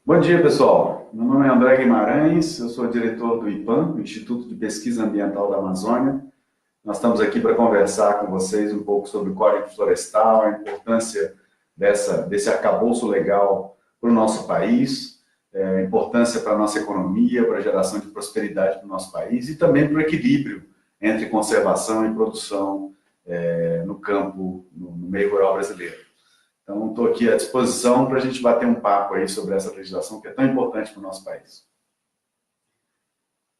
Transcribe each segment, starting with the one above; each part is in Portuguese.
Bom dia, pessoal. Meu nome é André Guimarães, eu sou diretor do IPAM, Instituto de Pesquisa Ambiental da Amazônia. Nós estamos aqui para conversar com vocês um pouco sobre o Código Florestal, a importância desse arcabouço legal para o nosso país, a importância para a nossa economia, para a geração de prosperidade para o nosso país e também para o equilíbrio entre conservação e produção no campo, no meio rural brasileiro. Então, estou aqui à disposição para a gente bater um papo aí sobre essa legislação que é tão importante para o nosso país.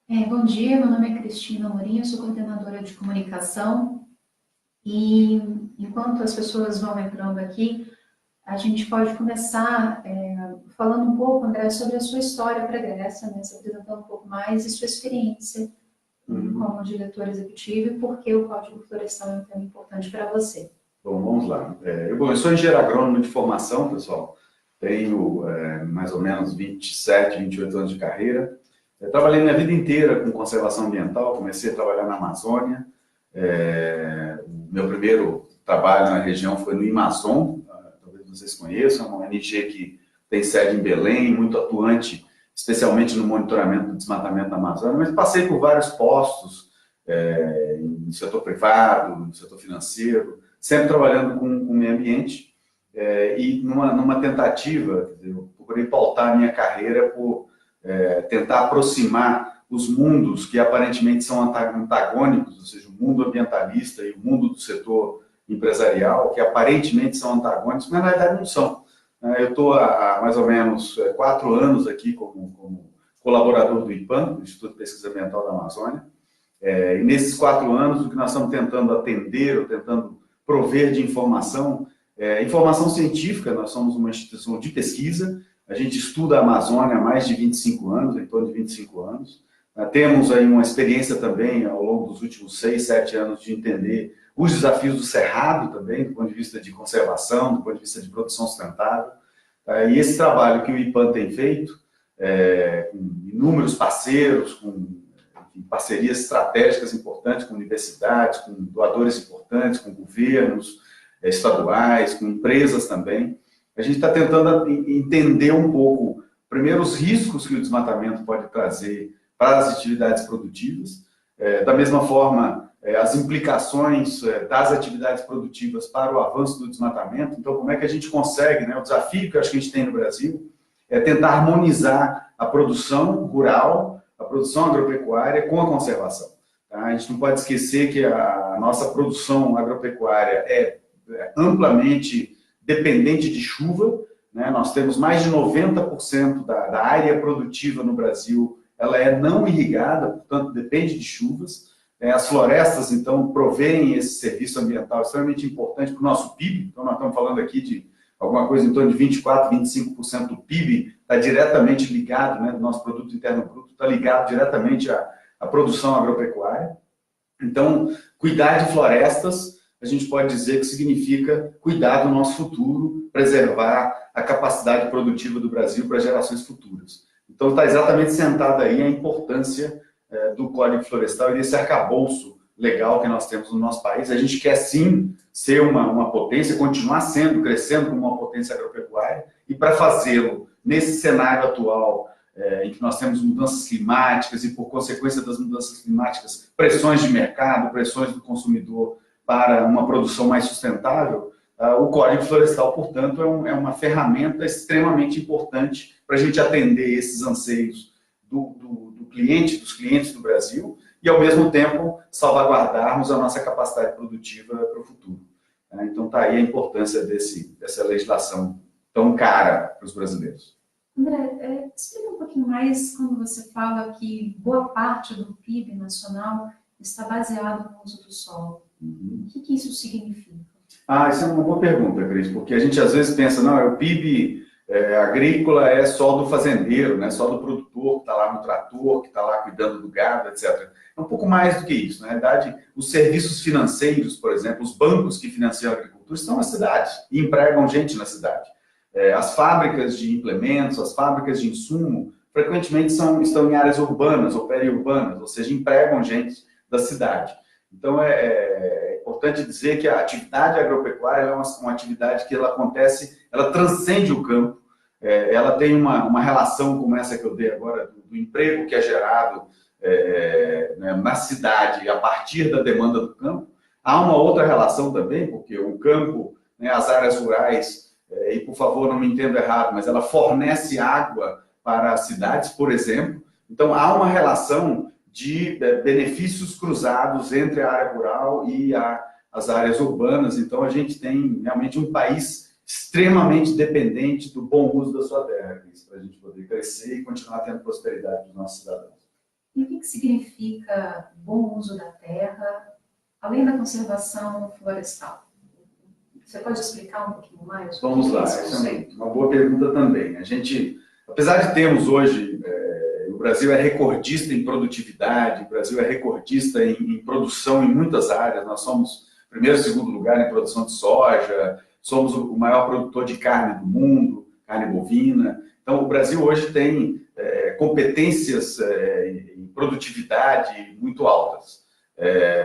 Bom dia, meu nome é Cristina Amorim, eu sou coordenadora de comunicação e enquanto as pessoas vão entrando aqui, a gente pode começar falando um pouco, André, sobre a sua história pregressa, né, se apresentando um pouco mais e sua experiência como diretor executivo e por que o Código Florestal é um tema importante para você. Bom, vamos lá. Eu sou engenheiro agrônomo de formação, pessoal. Tenho mais ou menos 27, 28 anos de carreira. Trabalhei minha vida inteira com conservação ambiental, comecei a trabalhar na Amazônia. O meu primeiro trabalho na região foi no Amazon, talvez vocês conheçam, uma ONG que tem sede em Belém, muito atuante, especialmente no monitoramento do desmatamento da Amazônia, mas passei por vários postos, no setor privado, no setor financeiro, sempre trabalhando com o meio ambiente, e numa tentativa, eu procurei pautar a minha carreira por tentar aproximar os mundos que aparentemente são antagônicos, ou seja, o mundo ambientalista e o mundo do setor empresarial, que aparentemente são antagônicos, mas na verdade não são. Eu estou há mais ou menos 4 anos aqui como colaborador do IPAM, do Instituto de Pesquisa Ambiental da Amazônia, e nesses 4 anos o que nós estamos tentando atender, ou tentando prover de informação, informação científica. Nós somos uma instituição de pesquisa, a gente estuda a Amazônia há mais de 25 anos, em torno de 25 anos. Temos aí uma experiência também, ao longo dos últimos 6, 7 anos, de entender os desafios do Cerrado também, do ponto de vista de conservação, do ponto de vista de produção sustentável. E esse trabalho que o IPAM tem feito, com inúmeros parceiros, com parcerias estratégicas importantes com universidades, com doadores importantes, com governos estaduais, com empresas também. A gente está tentando entender um pouco, primeiro, os riscos que o desmatamento pode trazer para as atividades produtivas, da mesma forma, as implicações das atividades produtivas para o avanço do desmatamento. Então, como é que a gente consegue, né, o desafio que eu acho que a gente tem no Brasil é tentar harmonizar a produção rural, a produção agropecuária com a conservação. Tá? A gente não pode esquecer que a nossa produção agropecuária é amplamente dependente de chuva, né? Nós temos mais de 90% da área produtiva no Brasil, ela é não irrigada, portanto depende de chuvas. As florestas, então, provêm esse serviço ambiental extremamente importante para o nosso PIB. Então, nós estamos falando aqui de alguma coisa em torno de 24%, 25% do PIB está diretamente ligado, né, do nosso produto interno bruto, está ligado diretamente à produção agropecuária. Então, cuidar de florestas, a gente pode dizer que significa cuidar do nosso futuro, preservar a capacidade produtiva do Brasil para gerações futuras. Então, está exatamente sentada aí a importância do Código Florestal e desse arcabouço legal que nós temos no nosso país. A gente quer, sim, ser uma potência, continuar crescendo como uma potência agropecuária, e para fazê-lo nesse cenário atual, em que nós temos mudanças climáticas e, por consequência das mudanças climáticas, pressões de mercado, pressões do consumidor para uma produção mais sustentável, o Código Florestal, portanto, é uma ferramenta extremamente importante para a gente atender esses anseios do cliente, dos clientes do Brasil, e, ao mesmo tempo, salvaguardarmos a nossa capacidade produtiva para o futuro. Então, está aí a importância dessa legislação tão cara para os brasileiros. André, explica um pouquinho mais quando você fala que boa parte do PIB nacional está baseado no uso do solo. O que isso significa? Isso é uma boa pergunta, Cris, porque a gente às vezes pensa, não, o PIB agrícola é só do fazendeiro, né, só do produtor que está lá no trator, que está lá cuidando do gado, etc. É um pouco mais do que isso. Na verdade, os serviços financeiros, por exemplo, os bancos que financiam a agricultura estão na cidade e empregam gente na cidade. As fábricas de implementos, as fábricas de insumo, frequentemente estão em áreas urbanas ou periurbanas, ou seja, empregam gente da cidade. Então, é importante dizer que a atividade agropecuária é uma atividade que ela acontece, ela transcende o campo, ela tem uma relação como essa que eu dei agora, do emprego que é gerado né, na cidade a partir da demanda do campo. Há uma outra relação também, porque o campo, né, as áreas rurais, e por favor não me entenda errado, mas ela fornece água para as cidades, por exemplo. Então há uma relação de benefícios cruzados entre a área rural e as áreas urbanas. Então a gente tem realmente um país extremamente dependente do bom uso da sua terra, para a gente poder crescer e continuar tendo prosperidade dos nossos cidadãos. E o que significa bom uso da terra, além da conservação florestal? Você pode explicar um pouquinho mais? Vamos lá, essa é uma boa pergunta também. A gente, apesar de termos hoje, o Brasil é recordista em produtividade, o Brasil é recordista em produção em muitas áreas, nós somos primeiro e segundo lugar em produção de soja, somos o maior produtor de carne do mundo, carne bovina. Então, o Brasil hoje tem competências em produtividade muito altas.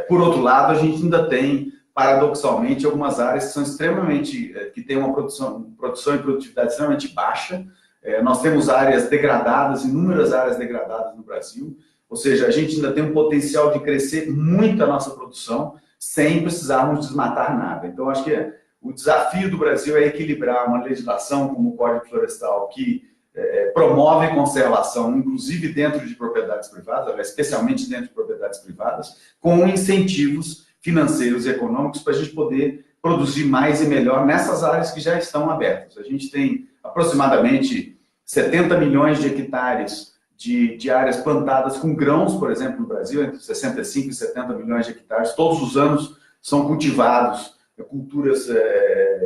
Por outro lado, a gente ainda tem, paradoxalmente, algumas áreas que são extremamente, que têm uma produção e produtividade extremamente baixa. Nós temos áreas degradadas, inúmeras áreas degradadas no Brasil, ou seja, a gente ainda tem um potencial de crescer muito a nossa produção sem precisarmos desmatar nada. Então, acho que o desafio do Brasil é equilibrar uma legislação como o Código Florestal, que promove conservação, inclusive dentro de propriedades privadas, especialmente dentro de propriedades privadas, com incentivos financeiros e econômicos para a gente poder produzir mais e melhor nessas áreas que já estão abertas. A gente tem aproximadamente 70 milhões de hectares de áreas plantadas com grãos, por exemplo, no Brasil, entre 65 e 70 milhões de hectares. Todos os anos são cultivados culturas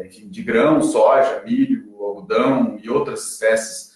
enfim, de grão, soja, milho, algodão e outras espécies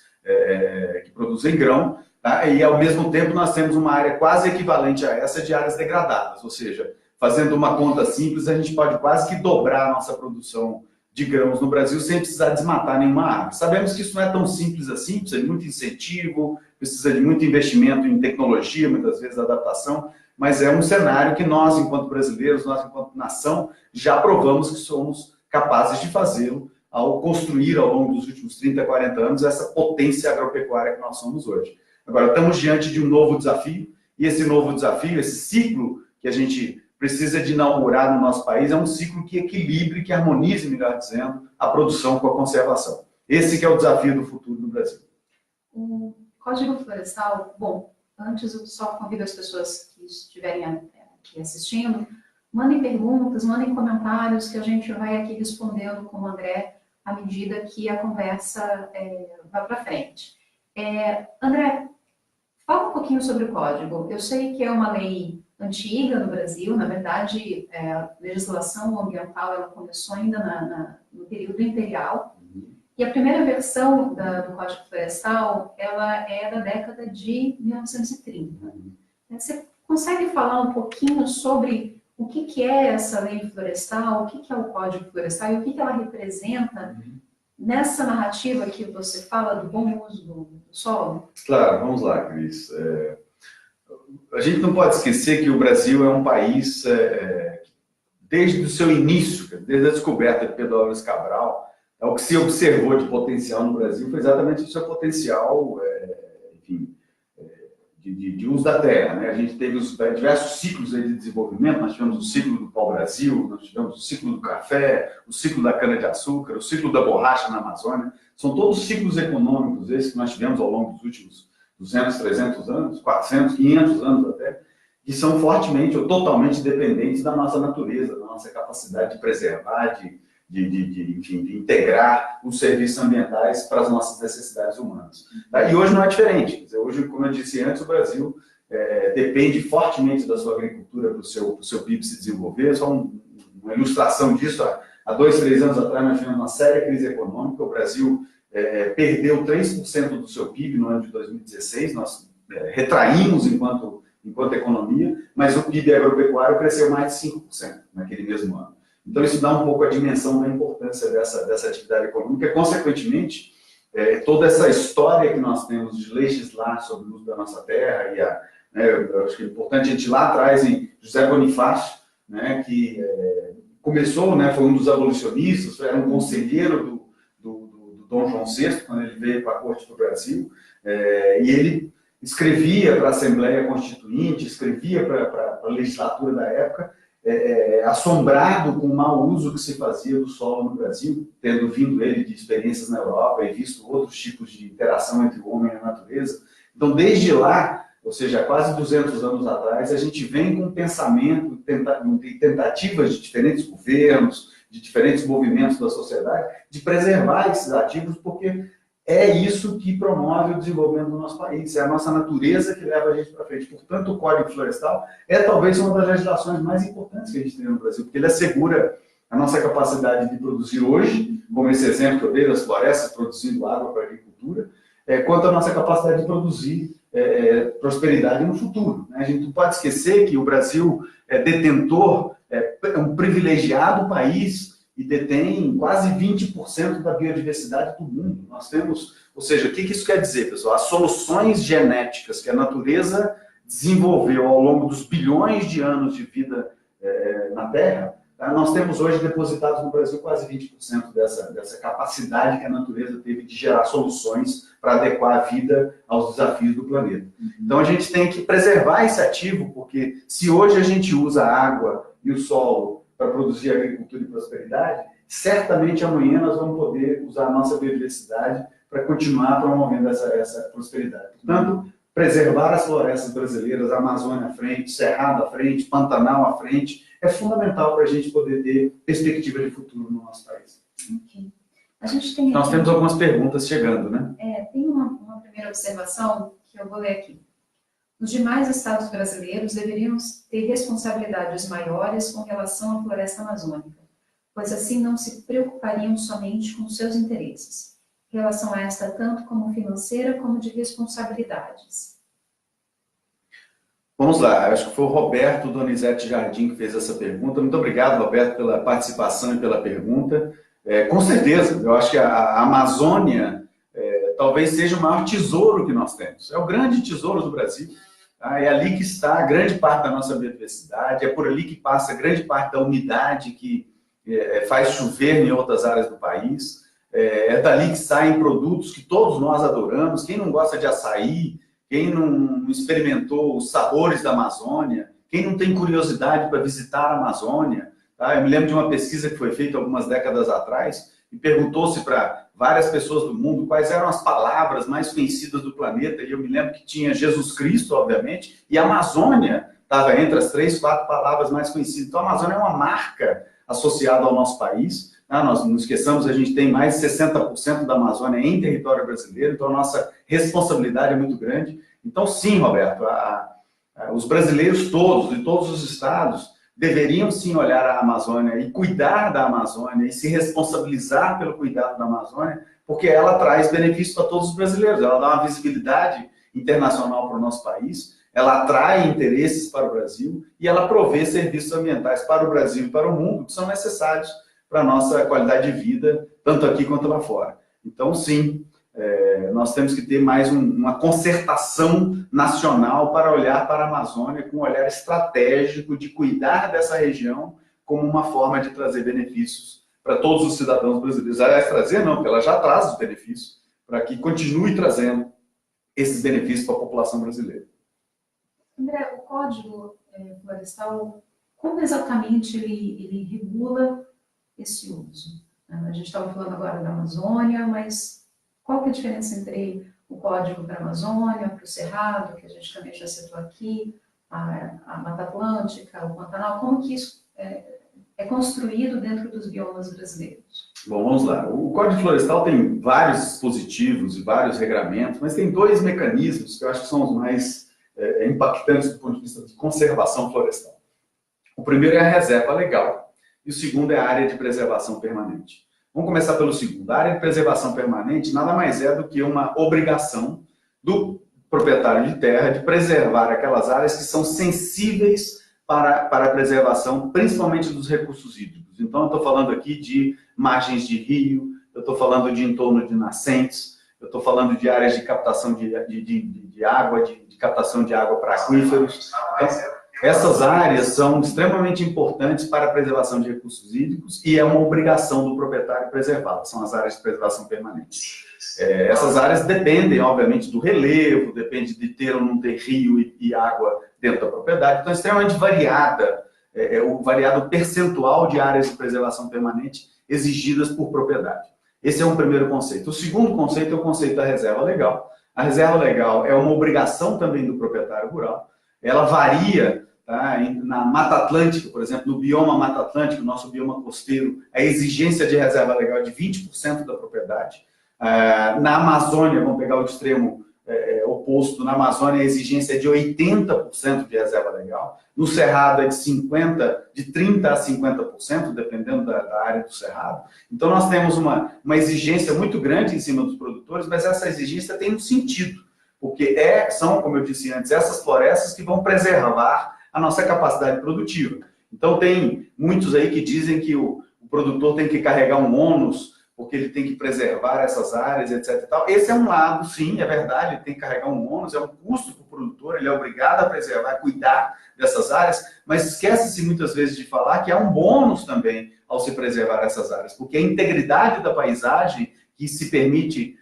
que produzem grão, tá? E ao mesmo tempo nós temos uma área quase equivalente a essa de áreas degradadas, ou seja, fazendo uma conta simples, a gente pode quase que dobrar a nossa produção de grãos no Brasil sem precisar desmatar nenhuma árvore. Sabemos que isso não é tão simples assim, precisa de muito incentivo, precisa de muito investimento em tecnologia, muitas vezes adaptação, mas é um cenário que nós, enquanto brasileiros, nós, enquanto nação, já provamos que somos capazes de fazê-lo ao construir, ao longo dos últimos 30, 40 anos, essa potência agropecuária que nós somos hoje. Agora, estamos diante de um novo desafio, e esse novo desafio, esse ciclo que a gente precisa de inaugurar no nosso país, é um ciclo que equilibre, que harmonize, melhor dizendo, a produção com a conservação. Esse que é o desafio do futuro do Brasil. O Código Florestal, bom, antes eu só convido as pessoas que estiverem aqui assistindo, mandem perguntas, mandem comentários, que a gente vai aqui respondendo com o André à medida que a conversa vai para frente. André, fala um pouquinho sobre o Código. Eu sei que é uma lei antiga no Brasil, na verdade, a legislação ambiental ela começou ainda no período imperial, e a primeira versão do Código Florestal, ela é da década de 1930. Você consegue falar um pouquinho sobre o que é essa lei florestal, o que é o Código Florestal e o que ela representa nessa narrativa que você fala do bom uso do solo? Claro, vamos lá, Cris. A gente não pode esquecer que o Brasil é um país, desde o seu início, desde a descoberta de Pedro Álvares Cabral, o que se observou de potencial no Brasil foi exatamente o seu potencial, enfim, de uso da terra, né? A gente teve os diversos ciclos de desenvolvimento, nós tivemos o ciclo do pau-brasil, nós tivemos o ciclo do café, o ciclo da cana-de-açúcar, o ciclo da borracha na Amazônia, são todos ciclos econômicos esses que nós tivemos ao longo dos últimos 200, 300 anos, 400, 500 anos até, que são fortemente ou totalmente dependentes da nossa natureza, da nossa capacidade de preservar, enfim, de integrar os serviços ambientais para as nossas necessidades humanas. E hoje não é diferente. Quer dizer, hoje, como eu disse antes, o Brasil depende fortemente da sua agricultura para o seu PIB se desenvolver. Só uma ilustração disso, há 2, 3 anos atrás nós tivemos uma séria crise econômica, o Brasil perdeu 3% do seu PIB no ano de 2016, nós retraímos enquanto economia, mas o PIB agropecuário cresceu mais de 5% naquele mesmo ano. Então, isso dá um pouco a dimensão da importância dessa atividade econômica. Consequentemente, toda essa história que nós temos de legislar sobre o uso da nossa terra, eu acho que é importante a gente ir lá atrás em José Bonifácio, né, que começou, né, foi um dos abolicionistas, era um conselheiro do Dom João VI, quando ele veio para a corte do Brasil, e ele escrevia para a Assembleia Constituinte, escrevia para a legislatura da época, assombrado com o mau uso que se fazia do solo no Brasil, tendo vindo ele de experiências na Europa e visto outros tipos de interação entre o homem e a natureza. Então, desde lá, ou seja, há quase 200 anos atrás, a gente vem com um pensamento, tentativas de diferentes governos, de diferentes movimentos da sociedade, de preservar esses ativos, porque é isso que promove o desenvolvimento do nosso país, é a nossa natureza que leva a gente para frente. Portanto, o Código Florestal é talvez uma das legislações mais importantes que a gente tem no Brasil, porque ele assegura a nossa capacidade de produzir hoje, como esse exemplo que eu dei das florestas produzindo água para a agricultura, quanto a nossa capacidade de produzir prosperidade no futuro. A gente não pode esquecer que o Brasil é detentor, é um privilegiado país e detém quase 20% da biodiversidade do mundo. Nós temos, ou seja, o que isso quer dizer, pessoal? As soluções genéticas que a natureza desenvolveu ao longo dos bilhões de anos de vida na Terra, nós temos hoje depositados no Brasil quase 20% dessa capacidade que a natureza teve de gerar soluções para adequar a vida aos desafios do planeta. Então a gente tem que preservar esse ativo, porque se hoje a gente usa a água e o solo para produzir agricultura e prosperidade, certamente amanhã nós vamos poder usar a nossa biodiversidade para continuar promovendo essa prosperidade. Portanto, preservar as florestas brasileiras, a Amazônia à frente, Cerrado à frente, Pantanal à frente, é fundamental para a gente poder ter perspectiva de futuro no nosso país. Ok. A gente tem Nós temos algumas perguntas chegando, né? Tem uma primeira observação que eu vou ler aqui. Os demais estados brasileiros deveriam ter responsabilidades maiores com relação à floresta amazônica, pois assim não se preocupariam somente com seus interesses, em relação a esta tanto como financeira como de responsabilidades. Vamos lá, acho que foi o Roberto Donizete Jardim que fez essa pergunta. Muito obrigado, Roberto, pela participação e pela pergunta. Com certeza, eu acho que a Amazônia talvez seja o maior tesouro que nós temos. É o grande tesouro do Brasil. É ali que está grande parte da nossa biodiversidade, é por ali que passa grande parte da umidade que faz chover em outras áreas do país. É dali que saem produtos que todos nós adoramos. Quem não gosta de açaí? Quem não experimentou os sabores da Amazônia? Quem não tem curiosidade para visitar a Amazônia? Tá? Eu me lembro de uma pesquisa que foi feita algumas décadas atrás e perguntou-se para várias pessoas do mundo quais eram as palavras mais conhecidas do planeta. E eu me lembro que tinha Jesus Cristo, obviamente, e a Amazônia estava entre as 3, 4 palavras mais conhecidas. Então, a Amazônia é uma marca associada ao nosso país. Nós não esqueçamos, a gente tem mais de 60% da Amazônia em território brasileiro, então a nossa responsabilidade é muito grande. Então, sim, Roberto, os brasileiros todos, de todos os estados, deveriam sim olhar a Amazônia e cuidar da Amazônia e se responsabilizar pelo cuidado da Amazônia, porque ela traz benefícios para todos os brasileiros, ela dá uma visibilidade internacional para o nosso país, ela atrai interesses para o Brasil e ela provê serviços ambientais para o Brasil e para o mundo que são necessários para a nossa qualidade de vida, tanto aqui quanto lá fora. Então, sim, nós temos que ter mais uma concertação nacional para olhar para a Amazônia com um olhar estratégico de cuidar dessa região como uma forma de trazer benefícios para todos os cidadãos brasileiros. Aliás, trazer não, porque ela já traz os benefícios, para que continue trazendo esses benefícios para a população brasileira. André, o Código Florestal, como exatamente ele regula esse uso? A gente estava falando agora da Amazônia, mas qual que é a diferença entre o Código para a Amazônia, para o Cerrado, que a gente também já citou aqui, a Mata Atlântica, o Pantanal? Como que isso é construído dentro dos biomas brasileiros? Bom, vamos lá. O Código Florestal tem vários dispositivos e vários regramentos, mas tem 2 mecanismos que eu acho que são os mais impactantes do ponto de vista de conservação florestal. O primeiro é a reserva legal e o segundo é a área de preservação permanente. Vamos começar pelo segundo. A área de preservação permanente nada mais é do que uma obrigação do proprietário de terra de preservar aquelas áreas que são sensíveis para a preservação, principalmente dos recursos hídricos. Então, eu estou falando aqui de margens de rio, eu estou falando de entorno de nascentes, eu estou falando de áreas de captação de água, de captação de água para aquíferos. Então, Essas áreas são extremamente importantes para a preservação de recursos hídricos e é uma obrigação do proprietário preservá-las, são as áreas de preservação permanente. Essas áreas dependem, obviamente, do relevo, depende de ter ou não ter rio e água dentro da propriedade, então é extremamente variada, o variado percentual de áreas de preservação permanente exigidas por propriedade. Esse é um primeiro conceito. O segundo conceito é o conceito da reserva legal. A reserva legal é uma obrigação também do proprietário rural, ela varia. Tá? Na Mata Atlântica, por exemplo, no bioma Mata Atlântica, nosso bioma costeiro, a exigência de reserva legal é de 20% da propriedade. Na Amazônia, vamos pegar o extremo oposto, na Amazônia a exigência é de 80% de reserva legal. No Cerrado é de 30% a 50%, dependendo da área do Cerrado. Então nós temos uma exigência muito grande em cima dos produtores, mas essa exigência tem um sentido, porque são, como eu disse antes, essas florestas que vão preservar a nossa capacidade produtiva. Então, tem muitos aí que dizem que o produtor tem que carregar um ônus, porque ele tem que preservar essas áreas, etc. E tal. Esse é um lado, sim, é verdade, ele tem que carregar um ônus, é um custo para o produtor, ele é obrigado a preservar, a cuidar dessas áreas, mas esquece-se muitas vezes de falar que há um bônus também ao se preservar essas áreas, porque a integridade da paisagem que se permite,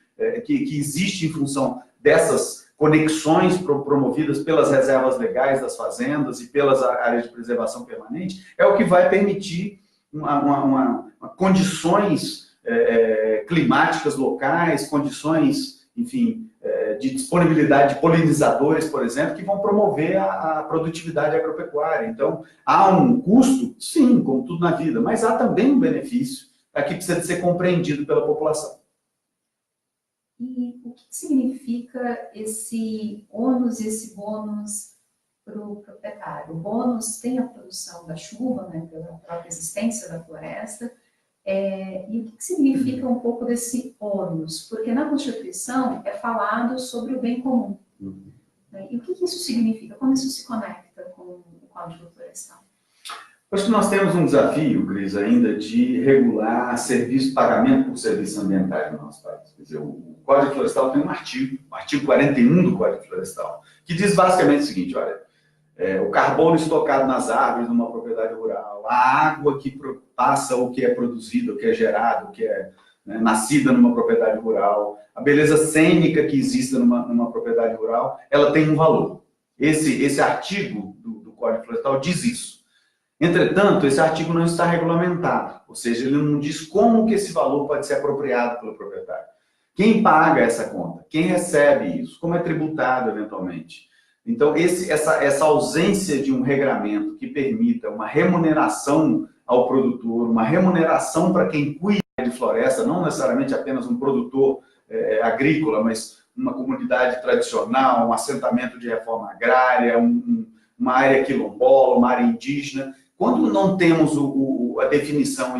que existe em função dessas conexões promovidas pelas reservas legais das fazendas e pelas áreas de preservação permanente, é o que vai permitir condições climáticas locais, condições, enfim, de disponibilidade de polinizadores, por exemplo, que vão promover a produtividade agropecuária. Então, há um custo, sim, como tudo na vida, mas há também um benefício que precisa de ser compreendido pela população. E o que significa esse ônus e esse bônus para o proprietário? O bônus tem a produção da chuva, né, pela própria existência da floresta, e o que significa um pouco desse ônus? Porque na Constituição é falado sobre o bem comum. Né? E o que isso significa? Como isso se conecta com o Código Florestal? Acho que nós temos um desafio, Cris, ainda de regular pagamento por serviços ambientais no nosso país. Quer dizer, o Código Florestal tem um artigo 41 do Código Florestal, que diz basicamente o seguinte, olha, o carbono estocado nas árvores numa propriedade rural, a água que passa o que é produzido, o que é gerado, o que é nascida numa propriedade rural, a beleza cênica que exista numa propriedade rural, ela tem um valor. Esse artigo do Código Florestal diz isso. Entretanto, esse artigo não está regulamentado, ou seja, ele não diz como que esse valor pode ser apropriado pelo proprietário. Quem paga essa conta? Quem recebe isso? Como é tributado eventualmente? Então, essa ausência de um regramento que permita uma remuneração ao produtor, uma remuneração para quem cuida de floresta, não necessariamente apenas um produtor agrícola, mas uma comunidade tradicional, um assentamento de reforma agrária, uma área quilombola, uma área indígena. Quando não temos a definição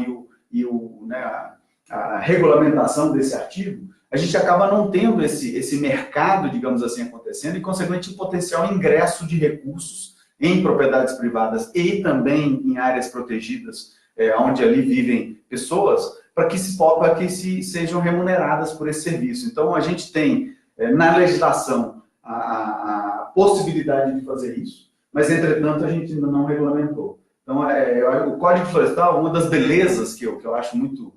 a regulamentação desse artigo, a gente acaba não tendo esse mercado, digamos assim, acontecendo e, consequentemente, um potencial ingresso de recursos em propriedades privadas e também em áreas protegidas, onde ali vivem pessoas, para que sejam remuneradas por esse serviço. Então, a gente tem, na legislação, a possibilidade de fazer isso, mas, entretanto, a gente ainda não regulamentou. Então, o Código Florestal, uma das belezas que eu acho muito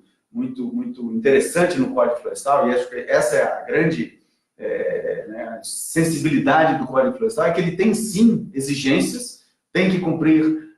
interessante no Código Florestal, e acho que essa é a grande sensibilidade do Código Florestal, é que ele tem, sim, exigências, tem que cumprir,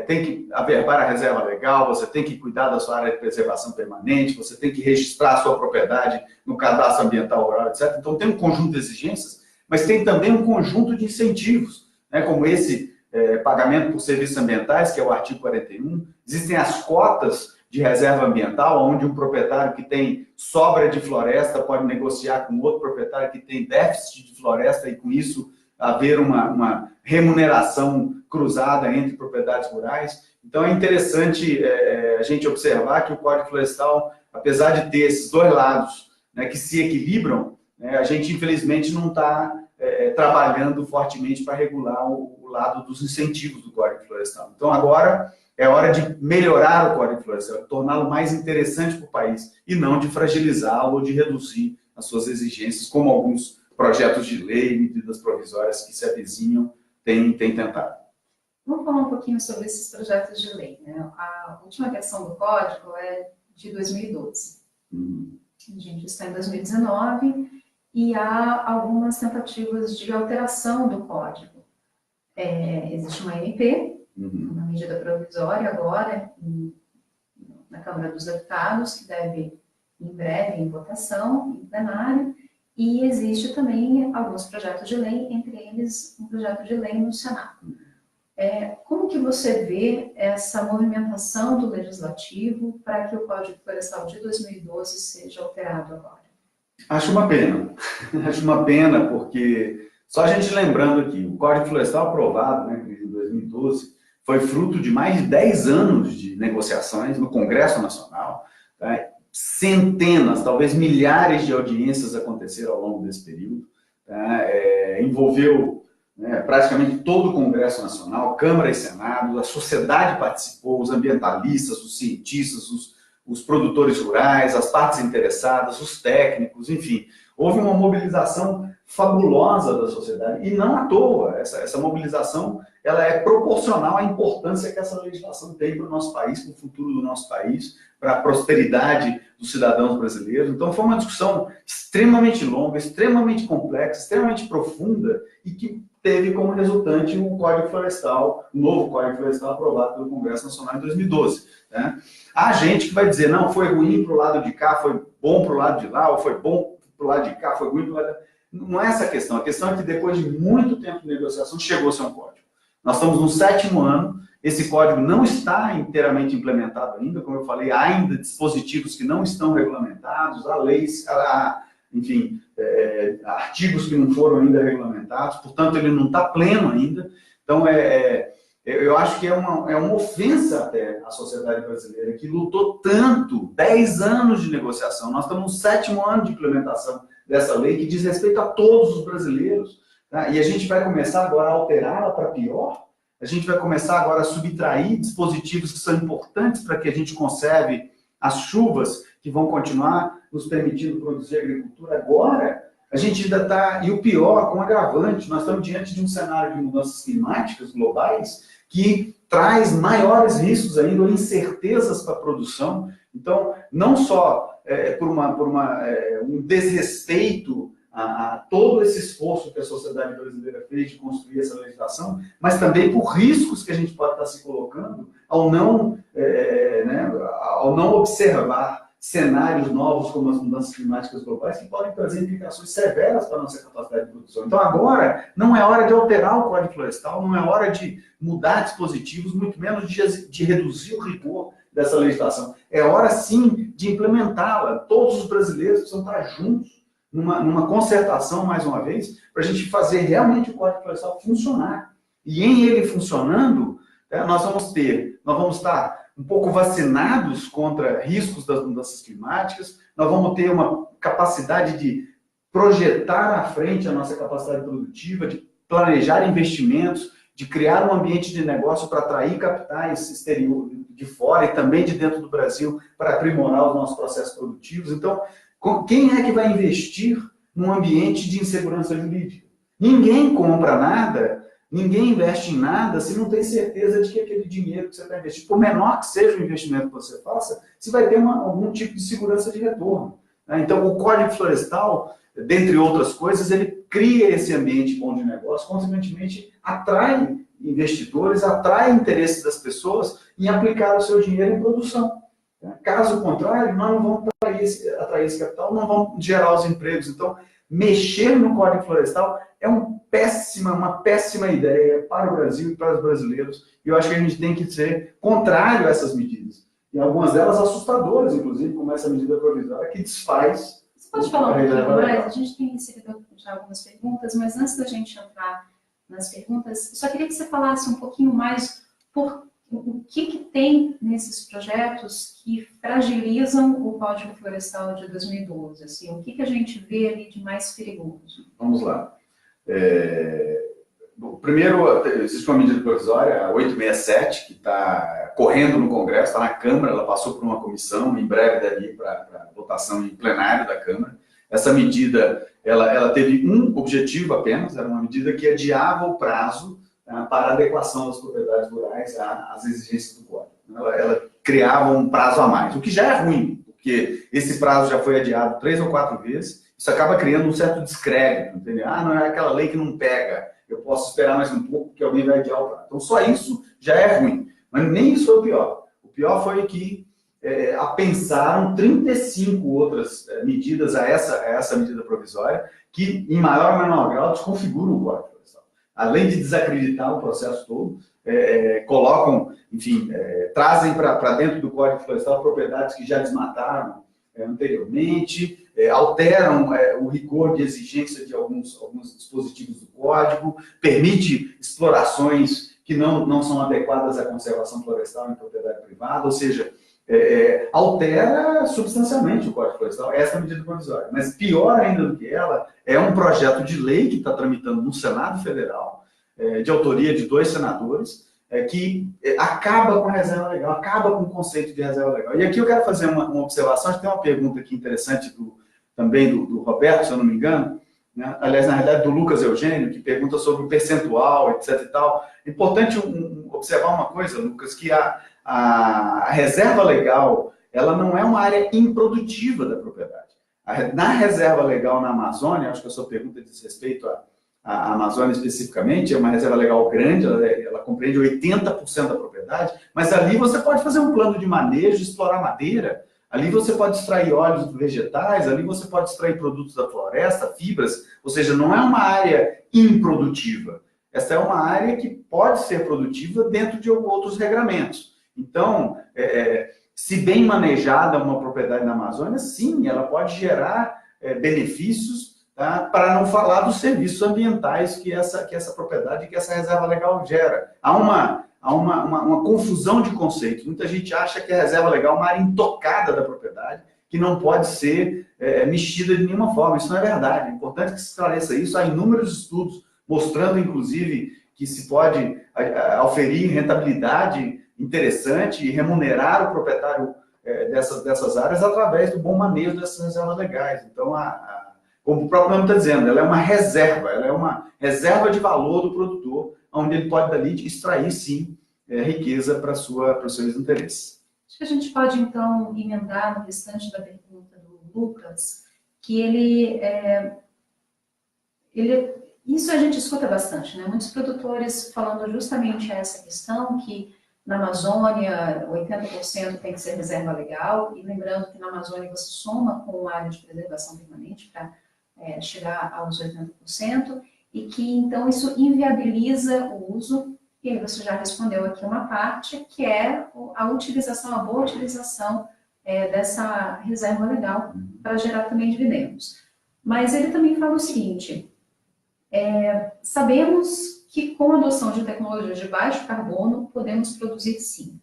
tem que averbar a reserva legal, você tem que cuidar da sua área de preservação permanente, você tem que registrar a sua propriedade no cadastro ambiental rural, etc. Então, tem um conjunto de exigências, mas tem também um conjunto de incentivos, como esse pagamento por serviços ambientais, que é o artigo 41. Existem as cotas de reserva ambiental, onde um proprietário que tem sobra de floresta pode negociar com outro proprietário que tem déficit de floresta e, com isso, haver uma remuneração cruzada entre propriedades rurais. Então, é interessante a gente observar que o Código Florestal, apesar de ter esses dois lados que se equilibram, a gente, infelizmente, não está trabalhando fortemente para regular o lado dos incentivos do Código Florestal. Então, agora é hora de melhorar o Código Florestal, torná-lo mais interessante para o país e não de fragilizá-lo ou de reduzir as suas exigências, como alguns projetos de lei, medidas provisórias que se avizinham têm tentado. Vamos falar um pouquinho sobre esses projetos de lei, né? A última versão do código é de 2012. A gente está em 2019 e há algumas tentativas de alteração do código. Existe uma MP, uma medida provisória agora, na Câmara dos Deputados, que deve, em breve, em votação, em plenário, e existe também alguns projetos de lei, entre eles um projeto de lei no Senado. Como que você vê essa movimentação do Legislativo para que o Código Florestal de 2012 seja alterado agora? Acho uma pena. Acho uma pena porque, só a gente lembrando aqui, o Código Florestal aprovado, né, em 2012, foi fruto de mais de 10 anos de negociações no Congresso Nacional. Tá? Centenas, talvez milhares de audiências aconteceram ao longo desse período. Tá? Envolveu praticamente todo o Congresso Nacional, Câmara e Senado, a sociedade participou, os ambientalistas, os cientistas, os produtores rurais, as partes interessadas, os técnicos, enfim. Houve uma mobilização fabulosa da sociedade, e não à toa. Essa mobilização ela é proporcional à importância que essa legislação tem para o nosso país, para o futuro do nosso país, para a prosperidade dos cidadãos brasileiros. Então, foi uma discussão extremamente longa, extremamente complexa, extremamente profunda, e que teve como resultante o Código Florestal, o novo Código Florestal aprovado pelo Congresso Nacional em 2012. Né? Há gente que vai dizer, não, foi ruim para o lado de cá, foi bom para o lado de lá, ou foi bom para o lado de cá, foi ruim para o lado de lá. Não é essa a questão. A questão é que depois de muito tempo de negociação, chegou-se a um código. Nós estamos no 7º ano, esse código não está inteiramente implementado ainda, como eu falei, há ainda dispositivos que não estão regulamentados, há leis, enfim, artigos que não foram ainda regulamentados, portanto, ele não está pleno ainda. Então, eu acho que é uma ofensa até à sociedade brasileira, que lutou tanto, 10 anos de negociação. Nós estamos no 7º ano de implementação dessa lei, que diz respeito a todos os brasileiros, tá? E a gente vai começar agora a alterá-la para pior. A gente vai começar agora a subtrair dispositivos que são importantes para que a gente conserve as chuvas que vão continuar nos permitindo produzir agricultura. Agora, a gente ainda está, e o pior, com agravante, nós estamos diante de um cenário de mudanças climáticas globais que traz maiores riscos ainda, incertezas para a produção. Então, não só por um desrespeito a todo esse esforço que a sociedade brasileira fez de construir essa legislação, mas também por riscos que a gente pode estar se colocando ao não observar cenários novos como as mudanças climáticas globais, que podem trazer implicações severas para a nossa capacidade de produção. Então, agora, não é hora de alterar o Código Florestal, não é hora de mudar dispositivos, muito menos de reduzir o rigor dessa legislação. É hora, sim, de implementá-la. Todos os brasileiros precisam estar juntos, numa concertação, mais uma vez, para a gente fazer realmente o Código Florestal funcionar. E em ele funcionando, nós vamos estar um pouco vacinados contra riscos das mudanças climáticas, nós vamos ter uma capacidade de projetar à frente a nossa capacidade produtiva, de planejar investimentos, de criar um ambiente de negócio para atrair capitais exterior, de fora e também de dentro do Brasil, para aprimorar os nossos processos produtivos. Então, quem é que vai investir num ambiente de insegurança jurídica? Ninguém compra nada, ninguém investe em nada se não tem certeza de que aquele dinheiro que você está investindo, por menor que seja o investimento que você faça, você vai ter algum tipo de segurança de retorno. Então, o Código Florestal, dentre outras coisas, ele cria esse ambiente bom de negócio, consequentemente atrai investidores, atrai interesses das pessoas em aplicar o seu dinheiro em produção. Caso contrário, nós não vamos atrair esse capital, não vamos gerar os empregos. Então, mexer no Código Florestal é uma péssima ideia para o Brasil e para os brasileiros. E eu acho que a gente tem que ser contrário a essas medidas. E algumas delas assustadoras, inclusive, como essa medida provisória, que desfaz... Você pode falar um pouquinho mais? A gente tem recebido já algumas perguntas, mas antes da gente entrar nas perguntas, eu só queria que você falasse um pouquinho mais o que tem nesses projetos que fragilizam o Código Florestal de 2012? Assim, o que a gente vê ali de mais perigoso? Vamos lá. Primeiro, existe uma medida provisória, a 867, que está correndo no Congresso, está na Câmara, ela passou por uma comissão, em breve deve ir para votação em plenário da Câmara. Essa medida, ela teve um objetivo apenas, era uma medida que adiava o prazo para a adequação das propriedades rurais às exigências do código. Ela criava um prazo a mais, o que já é ruim, porque esse prazo já foi adiado 3 ou 4 vezes, isso acaba criando um certo descrédito, entendeu? Não é aquela lei que não pega, eu posso esperar mais um pouco porque alguém vai adiar o prazo. Então, só isso já é ruim, mas nem isso foi o pior. O pior foi que apensaram 35 outras medidas a essa medida provisória, que, em maior ou menor grau, desconfiguram o Código Florestal. Além de desacreditar o processo todo, colocam, enfim, trazem para dentro do Código Florestal propriedades que já desmataram anteriormente, alteram o rigor de exigência de alguns dispositivos do Código, permite explorações que não são adequadas à conservação florestal em propriedade privada, ou seja, altera substancialmente o Código Florestal, essa medida provisória. Mas pior ainda do que ela, é um projeto de lei que está tramitando no Senado Federal, de autoria de 2 senadores, que acaba com a reserva legal, acaba com o conceito de reserva legal. E aqui eu quero fazer uma observação, acho que tem uma pergunta aqui interessante também do Roberto, se eu não me engano, né? Aliás, na realidade, do Lucas Eugênio, que pergunta sobre o percentual, etc. e tal. É importante observar uma coisa, Lucas, que a reserva legal, ela não é uma área improdutiva da propriedade. Na reserva legal na Amazônia, acho que a sua pergunta diz respeito à Amazônia especificamente, é uma reserva legal grande, ela compreende 80% da propriedade, mas ali você pode fazer um plano de manejo, explorar madeira, ali você pode extrair óleos vegetais, ali você pode extrair produtos da floresta, fibras, ou seja, não é uma área improdutiva. Essa é uma área que pode ser produtiva dentro de outros regramentos. Então, se bem manejada uma propriedade na Amazônia, sim, ela pode gerar benefícios, tá? Para não falar dos serviços ambientais que essa propriedade, que essa reserva legal gera. Há uma confusão de conceitos. Muita gente acha que a reserva legal é uma área intocada da propriedade, que não pode ser mexida de nenhuma forma. Isso não é verdade. É importante que se esclareça isso. Há inúmeros estudos mostrando, inclusive, que se pode auferir rentabilidade interessante e remunerar o proprietário dessas áreas através do bom manejo dessas reservas legais. Então, como o próprio nome está dizendo, ela é uma reserva de valor do produtor, onde ele pode dali extrair, sim, riqueza para os seus interesses. Acho que a gente pode, então, emendar no restante da pergunta do Lucas, que isso a gente escuta bastante, né? Muitos produtores falando justamente essa questão, que na Amazônia 80% tem que ser reserva legal, e lembrando que na Amazônia você soma com a área de preservação permanente para chegar aos 80%, e que então isso inviabiliza o uso, e aí você já respondeu aqui uma parte, que é a boa utilização dessa reserva legal para gerar também dividendos. Mas ele também fala o seguinte, sabemos que com a adoção de tecnologias de baixo carbono podemos produzir sim.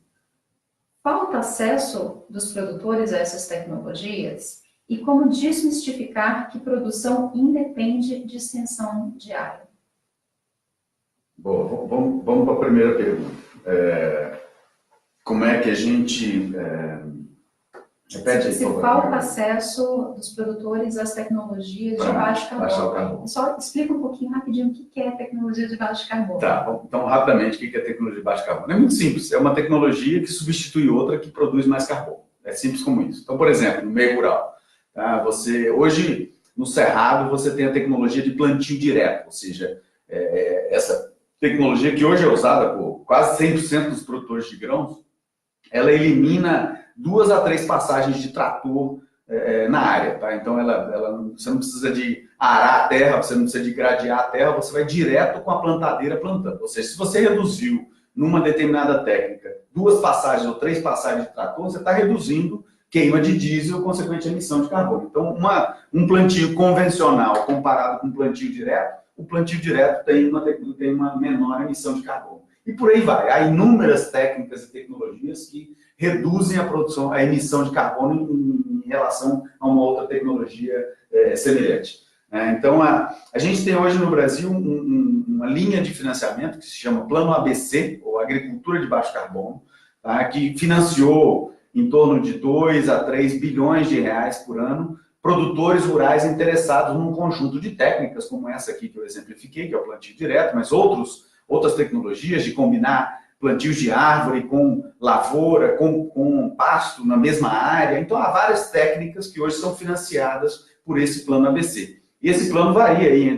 Falta acesso dos produtores a essas tecnologias e como desmistificar que produção independe de extensão de área? Bom, vamos para a primeira pergunta. Como é que a gente... repete aí, se falta acesso dos produtores às tecnologias de baixo carbono. Só explica um pouquinho rapidinho o que é tecnologia de baixo carbono. Tá, então rapidamente, o que é tecnologia de baixo carbono? É muito simples, é uma tecnologia que substitui outra que produz mais carbono. É simples como isso. Então, por exemplo, no meio rural, tá? Hoje, no Cerrado, você tem a tecnologia de plantio direto, ou seja, essa tecnologia que hoje é usada por quase 100% dos produtores de grãos, ela elimina 2 a 3 passagens de trator na área, tá? Então, você não precisa de arar a terra, você não precisa de gradear a terra, você vai direto com a plantadeira plantando. Ou seja, se você reduziu numa determinada técnica 2 passagens ou 3 passagens de trator, você está reduzindo queima de diesel, consequente emissão de carbono. Então, um plantio convencional comparado com um plantio direto, o plantio direto tem uma menor emissão de carbono. E por aí vai. Há inúmeras técnicas e tecnologias que reduzem a emissão de carbono em relação a uma outra tecnologia semelhante. Então, a gente tem hoje no Brasil uma linha de financiamento que se chama Plano ABC, ou Agricultura de Baixo Carbono, tá? Que financiou em torno de 2 a 3 bilhões de reais por ano produtores rurais interessados num conjunto de técnicas, como essa aqui que eu exemplifiquei, que é o plantio direto, mas outros outras tecnologias de combinar plantios de árvore com lavoura, com pasto na mesma área. Então, há várias técnicas que hoje são financiadas por esse plano ABC. E esse plano varia aí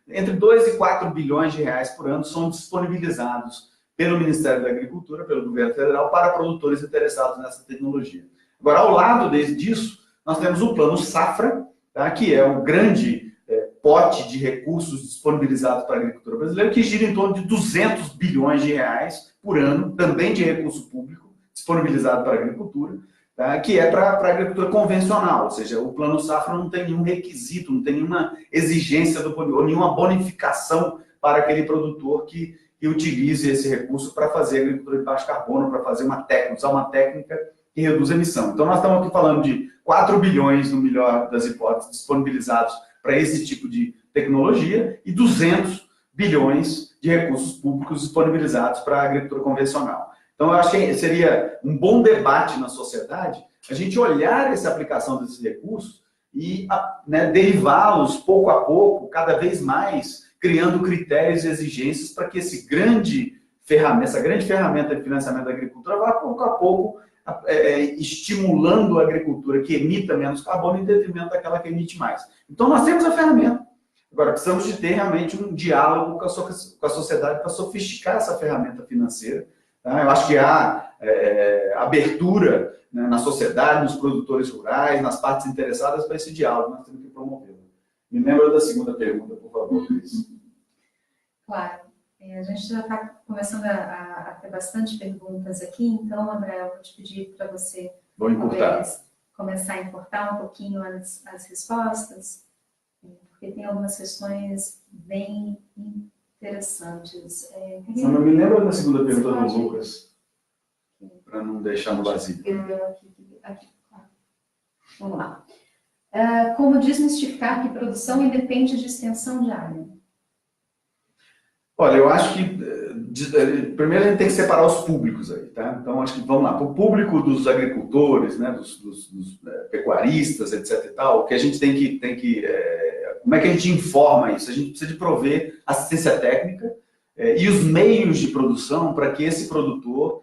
entre 2 e 4 bilhões de reais por ano, são disponibilizados pelo Ministério da Agricultura, pelo governo federal, para produtores interessados nessa tecnologia. Agora, ao lado disso, nós temos o Plano Safra, tá, que é o grande pote de recursos disponibilizados para a agricultura brasileira, que gira em torno de 200 bilhões de reais por ano, também de recurso público, disponibilizado para a agricultura, tá, que é para a agricultura convencional, ou seja, o Plano Safra não tem nenhum requisito, não tem nenhuma exigência, ou nenhuma bonificação para aquele produtor que utilize esse recurso para fazer agricultura de baixo carbono, para fazer usar uma técnica que reduz a emissão. Então, nós estamos aqui falando de 4 bilhões, no melhor das hipóteses, disponibilizados para esse tipo de tecnologia e 200 bilhões de recursos públicos disponibilizados para a agricultura convencional. Então, eu acho que seria um bom debate na sociedade a gente olhar essa aplicação desses recursos e, né, derivá-los pouco a pouco, cada vez mais, criando critérios e exigências para que essa grande ferramenta de financiamento da agricultura vá pouco a pouco estimulando a agricultura que emita menos carbono em detrimento daquela que emite mais. Então, nós temos a ferramenta. Agora, precisamos de ter realmente um diálogo com a sociedade para sofisticar essa ferramenta financeira. Tá? Eu acho que há abertura, né, na sociedade, nos produtores rurais, nas partes interessadas para esse diálogo. Nós temos que promovê-lo. Me lembra da segunda pergunta, por favor, Cris. Claro. A gente já está começando a ter bastante perguntas aqui, então, André, eu vou te pedir para você começar a encurtar um pouquinho as respostas, porque tem algumas questões bem interessantes. Só não me lembra da segunda pergunta do Lucas, para não deixar no vazio. Aqui. Vamos lá. Como desmistificar que produção independe de extensão de área? Olha, eu acho que, primeiro a gente tem que separar os públicos aí, tá? Então, acho que, vamos lá, para o público dos agricultores, né, dos pecuaristas, etc e tal, o que a gente tem que como é que a gente informa isso? A gente precisa de prover assistência técnica e os meios de produção para que esse produtor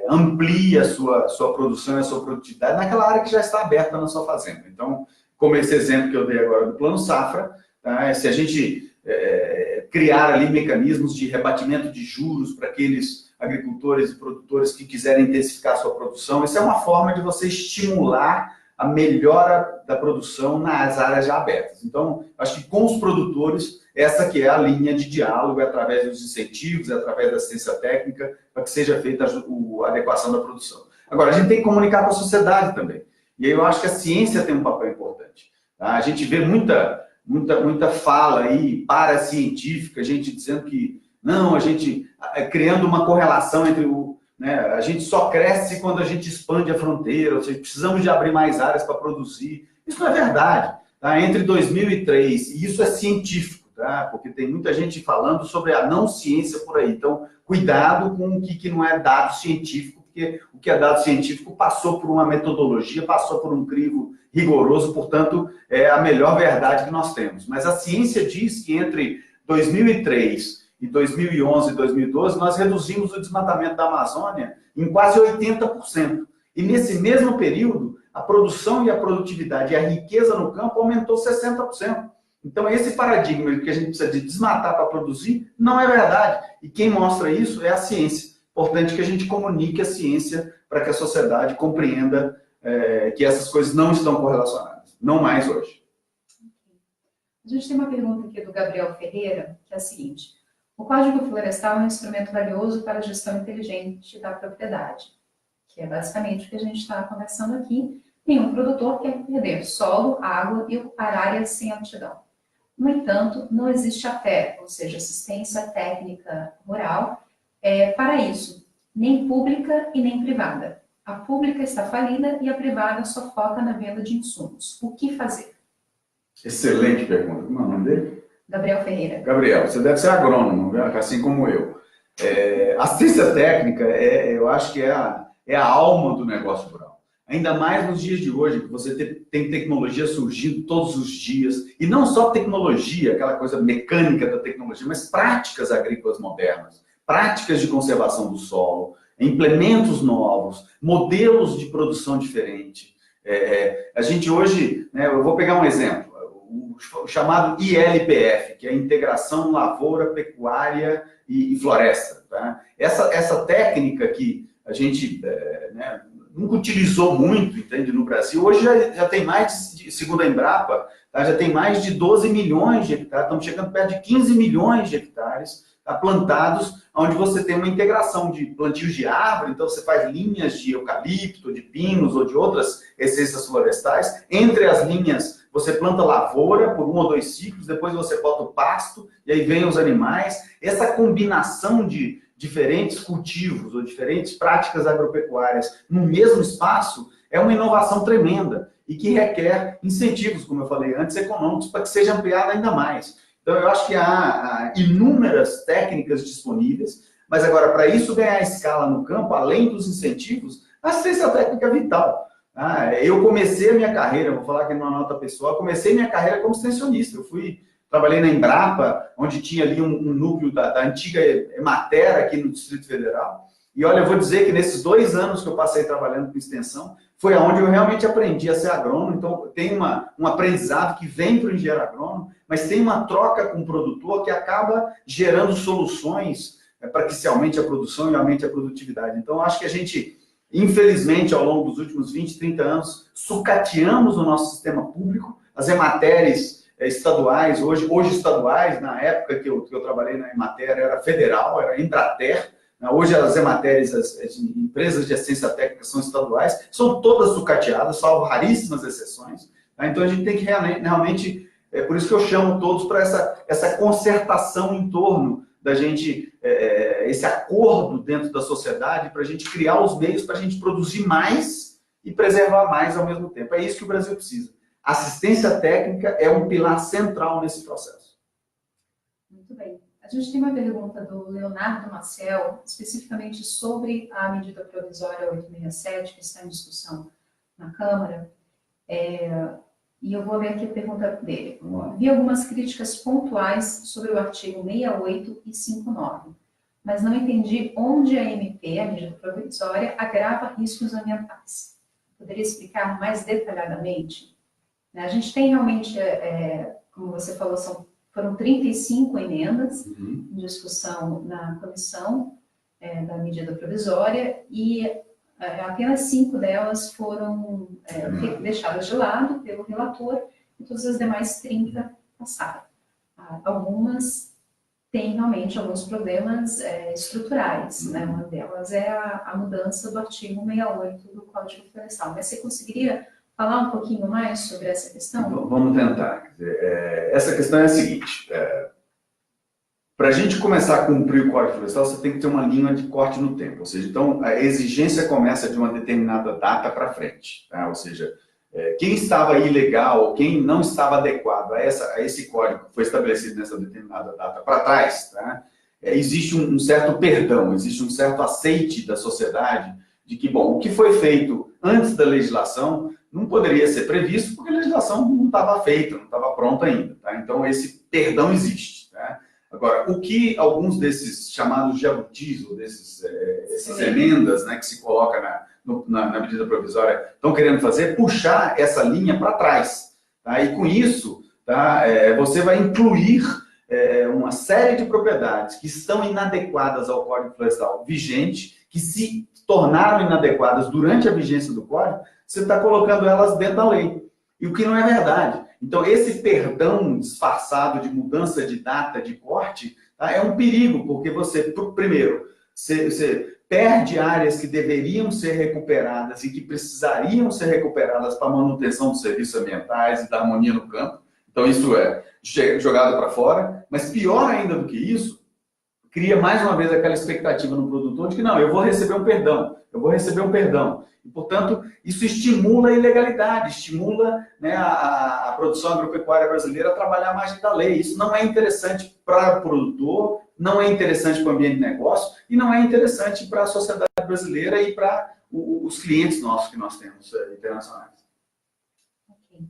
amplie a sua produção e a sua produtividade naquela área que já está aberta na sua fazenda. Então, como esse exemplo que eu dei agora do Plano Safra, tá? Se a gente criar ali mecanismos de rebatimento de juros para aqueles agricultores e produtores que quiserem intensificar a sua produção, isso é uma forma de você estimular a melhora da produção nas áreas já abertas. Então, acho que com os produtores, essa que é a linha de diálogo, através dos incentivos, através da assistência técnica, para que seja feita a adequação da produção. Agora, a gente tem que comunicar com a sociedade também. E aí eu acho que a ciência tem um papel importante. Tá? A gente vê muita fala aí paracientífica, gente dizendo que não, a gente criando uma correlação entre a gente só cresce quando a gente expande a fronteira, ou seja, precisamos de abrir mais áreas para produzir. Isso não é verdade. Tá? Entre 2003, e isso é científico, tá? Porque tem muita gente falando sobre a não ciência por aí. Então, cuidado com o que não é dado científico, porque o que é dado científico passou por uma metodologia, passou por um crivo rigoroso, portanto, é a melhor verdade que nós temos. Mas a ciência diz que entre 2003 e 2011 e 2012, nós reduzimos o desmatamento da Amazônia em quase 80%. E nesse mesmo período, a produção e a produtividade e a riqueza no campo aumentou 60%. Então, esse paradigma de que a gente precisa de desmatar para produzir, não é verdade. E quem mostra isso é a ciência. Importante que a gente comunique a ciência para que a sociedade compreenda que essas coisas não estão correlacionadas. Não mais hoje. A gente tem uma pergunta aqui do Gabriel Ferreira, que é a seguinte. O Código Florestal é um instrumento valioso para a gestão inteligente da propriedade, que é basicamente o que a gente está conversando aqui. Nenhum produtor quer perder solo, água e ocupar áreas sem aptidão. No entanto, não existe a TE, ou seja, assistência técnica rural, para isso, nem pública e nem privada. A pública está falida e a privada só foca na venda de insumos. O que fazer? Excelente pergunta. Como é o nome dele? Gabriel Ferreira. Gabriel, você deve ser agrônomo, assim como eu. Assistência técnica, eu acho que é a alma do negócio rural. ainda mais nos dias de hoje, que você tem tecnologia surgindo todos os dias, e não só tecnologia, aquela coisa mecânica da tecnologia, mas práticas agrícolas modernas, práticas de conservação do solo, implementos novos, modelos de produção diferente. A gente hoje, né, eu vou pegar um exemplo, o chamado ILPF, que é a Integração Lavoura, Pecuária e Floresta. Tá? Essa técnica que a gente né, nunca utilizou muito, entende, no Brasil, hoje já tem mais, segundo a Embrapa, tá, já tem mais de 12 milhões de hectares, estamos chegando perto de 15 milhões de hectares tá, plantados, onde você tem uma integração de plantios de árvore, então você faz linhas de eucalipto, de pinos ou de outras essências florestais, entre as linhas você planta lavoura por 1 ou 2 ciclos, depois você bota o pasto, e aí vem os animais. Essa combinação de diferentes cultivos ou diferentes práticas agropecuárias no mesmo espaço é uma inovação tremenda e que requer incentivos, como eu falei antes, econômicos, para que seja ampliada ainda mais. Então, eu acho que há inúmeras técnicas disponíveis, mas agora, para isso ganhar escala no campo, além dos incentivos, a assistência técnica é vital. Eu comecei a minha carreira, vou falar aqui numa nota pessoal, comecei minha carreira como extensionista. Trabalhei na Embrapa, onde tinha ali um núcleo da antiga Emater aqui no Distrito Federal. E olha, eu vou dizer que nesses 2 anos que eu passei trabalhando com extensão, foi onde eu realmente aprendi a ser agrônomo. Então, tem um aprendizado que vem para o engenheiro agrônomo, mas tem uma troca com o produtor que acaba gerando soluções para que se aumente a produção e aumente a produtividade. Então, eu acho que a gente, infelizmente, ao longo dos últimos 20, 30 anos, sucateamos o nosso sistema público, as Emateres estaduais, hoje estaduais, na época que eu trabalhei na Emater, era federal, era Embrater. Hoje as Emateres, as empresas de assistência técnica são estaduais, são todas sucateadas, salvo raríssimas exceções. Então a gente tem que realmente, por isso que eu chamo todos para essa concertação em torno da gente, esse acordo dentro da sociedade, para a gente criar os meios para a gente produzir mais e preservar mais ao mesmo tempo. É isso que o Brasil precisa. Assistência técnica é um pilar central nesse processo. Muito bem. A gente tem uma pergunta do Leonardo Maciel, especificamente sobre a medida provisória 867, que está em discussão na Câmara. E eu vou ler aqui a pergunta dele. Vi algumas críticas pontuais sobre o artigo 68 e 59, mas não entendi onde a MP, a medida provisória, agrava riscos ambientais. Poderia explicar mais detalhadamente? A gente tem realmente, como você falou, foram 35 emendas em discussão na comissão da medida provisória e apenas 5 delas foram deixadas de lado pelo relator e todas as demais 30 passaram. Algumas têm realmente alguns problemas estruturais, né? Uma delas é a mudança do artigo 68 do Código Florestal. Mas você conseguiria falar um pouquinho mais sobre essa questão? Vamos tentar. Essa questão é a seguinte, para a gente começar a cumprir o Código Florestal, você tem que ter uma linha de corte no tempo, ou seja, então a exigência começa de uma determinada data para frente, tá? Ou seja, quem estava ilegal ou quem não estava adequado a esse código que foi estabelecido nessa determinada data para trás, tá? Existe um certo perdão, existe um certo aceite da sociedade de que, bom, o que foi feito antes da legislação não poderia ser previsto porque a legislação não estava feita, não estava pronta ainda. Tá? Então, esse perdão existe. Tá? Agora, o que alguns desses chamados jabutis, ou essas emendas, né, que se coloca na medida provisória, estão querendo fazer é puxar essa linha para trás. Tá? E com isso, tá, você vai incluir uma série de propriedades que estão inadequadas ao Código Florestal vigente, que se tornaram inadequadas durante a vigência do Código, você está colocando elas dentro da lei. E o que não é verdade. Então, esse perdão disfarçado de mudança de data de corte, tá, é um perigo, porque você, primeiro, você perde áreas que deveriam ser recuperadas e que precisariam ser recuperadas para a manutenção dos serviços ambientais e da harmonia no campo. Então, isso é jogado para fora. Mas pior ainda do que isso, cria mais uma vez aquela expectativa no produtor de que não, eu vou receber um perdão, E, portanto, isso estimula a ilegalidade, estimula, né, a produção agropecuária brasileira a trabalhar à margem da lei. Isso não é interessante para o produtor, não é interessante para o ambiente de negócio e não é interessante para a sociedade brasileira e para os clientes nossos que nós temos internacionais. Ok.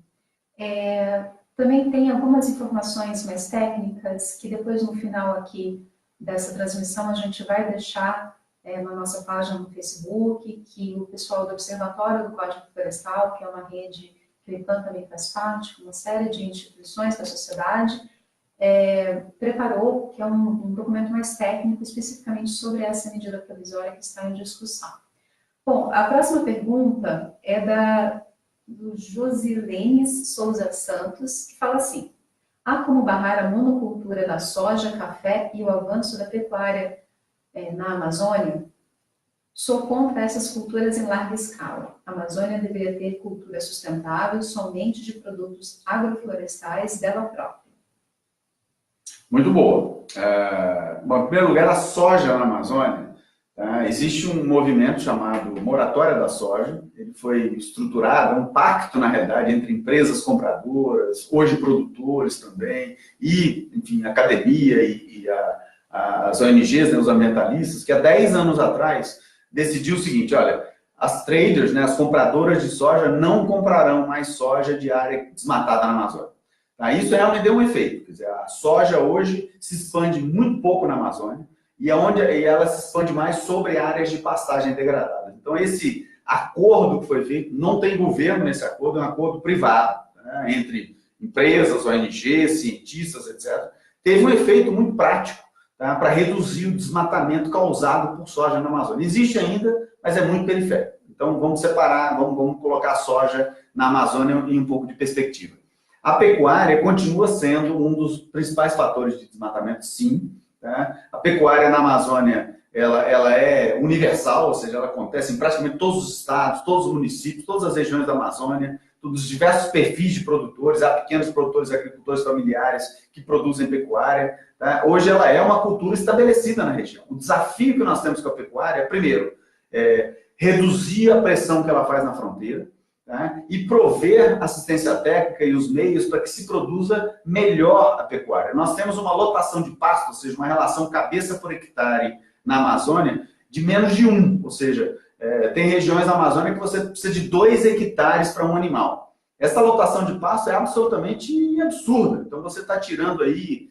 Também tem algumas informações mais técnicas que depois no final aqui dessa transmissão a gente vai deixar na nossa página no Facebook, que o pessoal do Observatório do Código Florestal, que é uma rede que o IPAM também faz parte, com uma série de instituições da sociedade, preparou, que é um documento mais técnico especificamente sobre essa medida provisória que está em discussão. Bom, a próxima pergunta é do Josilenes Souza Santos, que fala assim: há como barrar a monocultura da soja, café e o avanço da pecuária na Amazônia? Sou contra essas culturas em larga escala. A Amazônia deveria ter cultura sustentável somente de produtos agroflorestais dela própria. Muito boa. Bom, em primeiro lugar, a soja na Amazônia. Existe um movimento chamado Moratória da Soja. Ele foi estruturado, um pacto, na realidade, entre empresas compradoras, hoje produtores também, e, enfim, a academia e as ONGs, né, os ambientalistas, que há 10 anos atrás decidiu o seguinte: olha, as traders, né, as compradoras de soja, não comprarão mais soja de área desmatada na Amazônia. Isso realmente deu um efeito. Quer dizer, a soja hoje se expande muito pouco na Amazônia e ela se expande mais sobre áreas de pastagem degradada. Então, esse acordo que foi feito, não tem governo nesse acordo, é um acordo privado, né, entre empresas, ONGs, cientistas, etc. Teve um efeito muito prático, tá, para reduzir o desmatamento causado por soja na Amazônia. Existe ainda, mas é muito periférico. Então, vamos separar, vamos colocar a soja na Amazônia em um pouco de perspectiva. A pecuária continua sendo um dos principais fatores de desmatamento, sim. Tá? A pecuária na Amazônia, ela é universal, ou seja, ela acontece em praticamente todos os estados, todos os municípios, todas as regiões da Amazônia, todos os diversos perfis de produtores. Há pequenos produtores, agricultores familiares que produzem pecuária. Tá? Hoje ela é uma cultura estabelecida na região. O desafio que nós temos com a pecuária é, primeiro, reduzir a pressão que ela faz na fronteira, tá? E prover assistência técnica e os meios para que se produza melhor a pecuária. Nós temos uma lotação de pasto, ou seja, uma relação cabeça por hectare na Amazônia de menos de 1, ou seja, tem regiões na Amazônia que você precisa de 2 hectares para um animal. Essa lotação de pasto é absolutamente absurda. Então você está tirando aí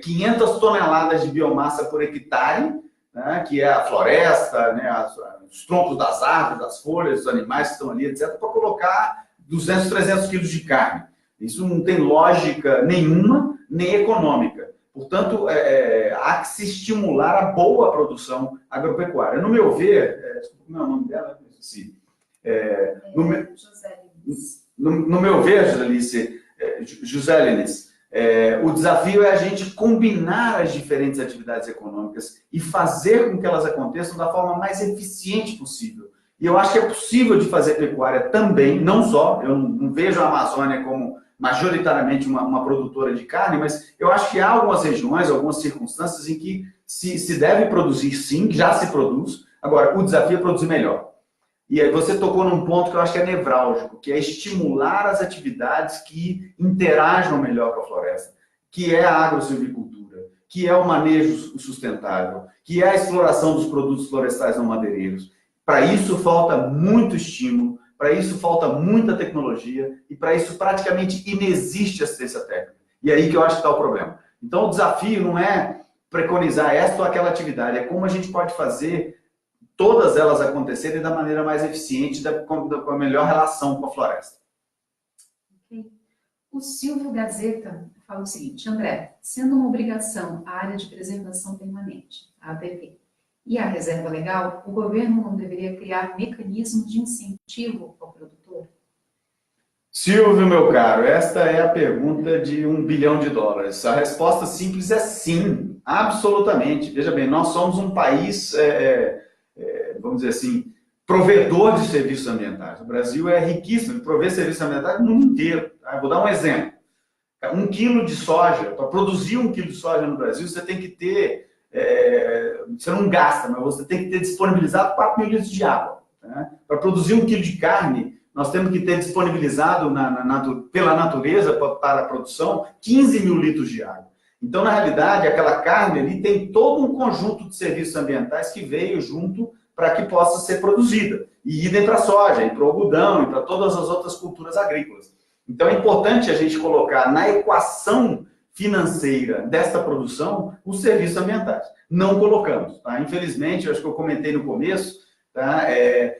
500 toneladas de biomassa por hectare, né, que é a floresta, né, os troncos das árvores, das folhas, dos animais que estão ali, etc., para colocar 200, 300 quilos de carne. Isso não tem lógica nenhuma, nem econômica. Portanto, há que se estimular a boa produção agropecuária. No meu ver, como é o nome dela? No meu ver, José Lenis, o desafio é a gente combinar as diferentes atividades econômicas e fazer com que elas aconteçam da forma mais eficiente possível. E eu acho que é possível de fazer pecuária também, não só, eu não vejo a Amazônia como majoritariamente uma produtora de carne, mas eu acho que há algumas regiões, algumas circunstâncias em que se deve produzir sim, já se produz. Agora, o desafio é produzir melhor. E aí você tocou num ponto que eu acho que é nevrálgico, que é estimular as atividades que interajam melhor com a floresta, que é a agrosilvicultura, que é o manejo sustentável, que é a exploração dos produtos florestais não madeireiros. Para isso falta muito estímulo, para isso falta muita tecnologia e para isso praticamente inexiste assistência técnica. E aí que eu acho que está o problema. Então o desafio não é preconizar esta ou aquela atividade, é como a gente pode fazer todas elas acontecerem da maneira mais eficiente, com a melhor relação com a floresta. Okay. O Silvio Gazeta fala o seguinte: André, sendo uma obrigação a área de preservação permanente, a APP, e a reserva legal, o governo não deveria criar mecanismos de incentivo ao produtor? Silvio, meu caro, esta é a pergunta de $1 bilhão. A resposta simples é sim, absolutamente. Veja bem, nós somos um país, vamos dizer assim, provedor de serviços ambientais. O Brasil é riquíssimo em prover serviços ambientais no mundo inteiro. Tá? Vou dar um exemplo. 1 quilo de soja, para produzir 1 quilo de soja no Brasil, você tem que ter, você não gasta, mas você tem que ter disponibilizado 4 mil litros de água. Tá? Para produzir 1 quilo de carne, nós temos que ter disponibilizado pela natureza para a produção 15 mil litros de água. Então, na realidade, aquela carne ali tem todo um conjunto de serviços ambientais que veio junto para que possa ser produzida. E idem para a soja, e para o algodão, e para todas as outras culturas agrícolas. Então é importante a gente colocar na equação financeira desta produção os serviços ambientais. Não colocamos. Tá? Infelizmente, eu acho que eu comentei no começo, tá?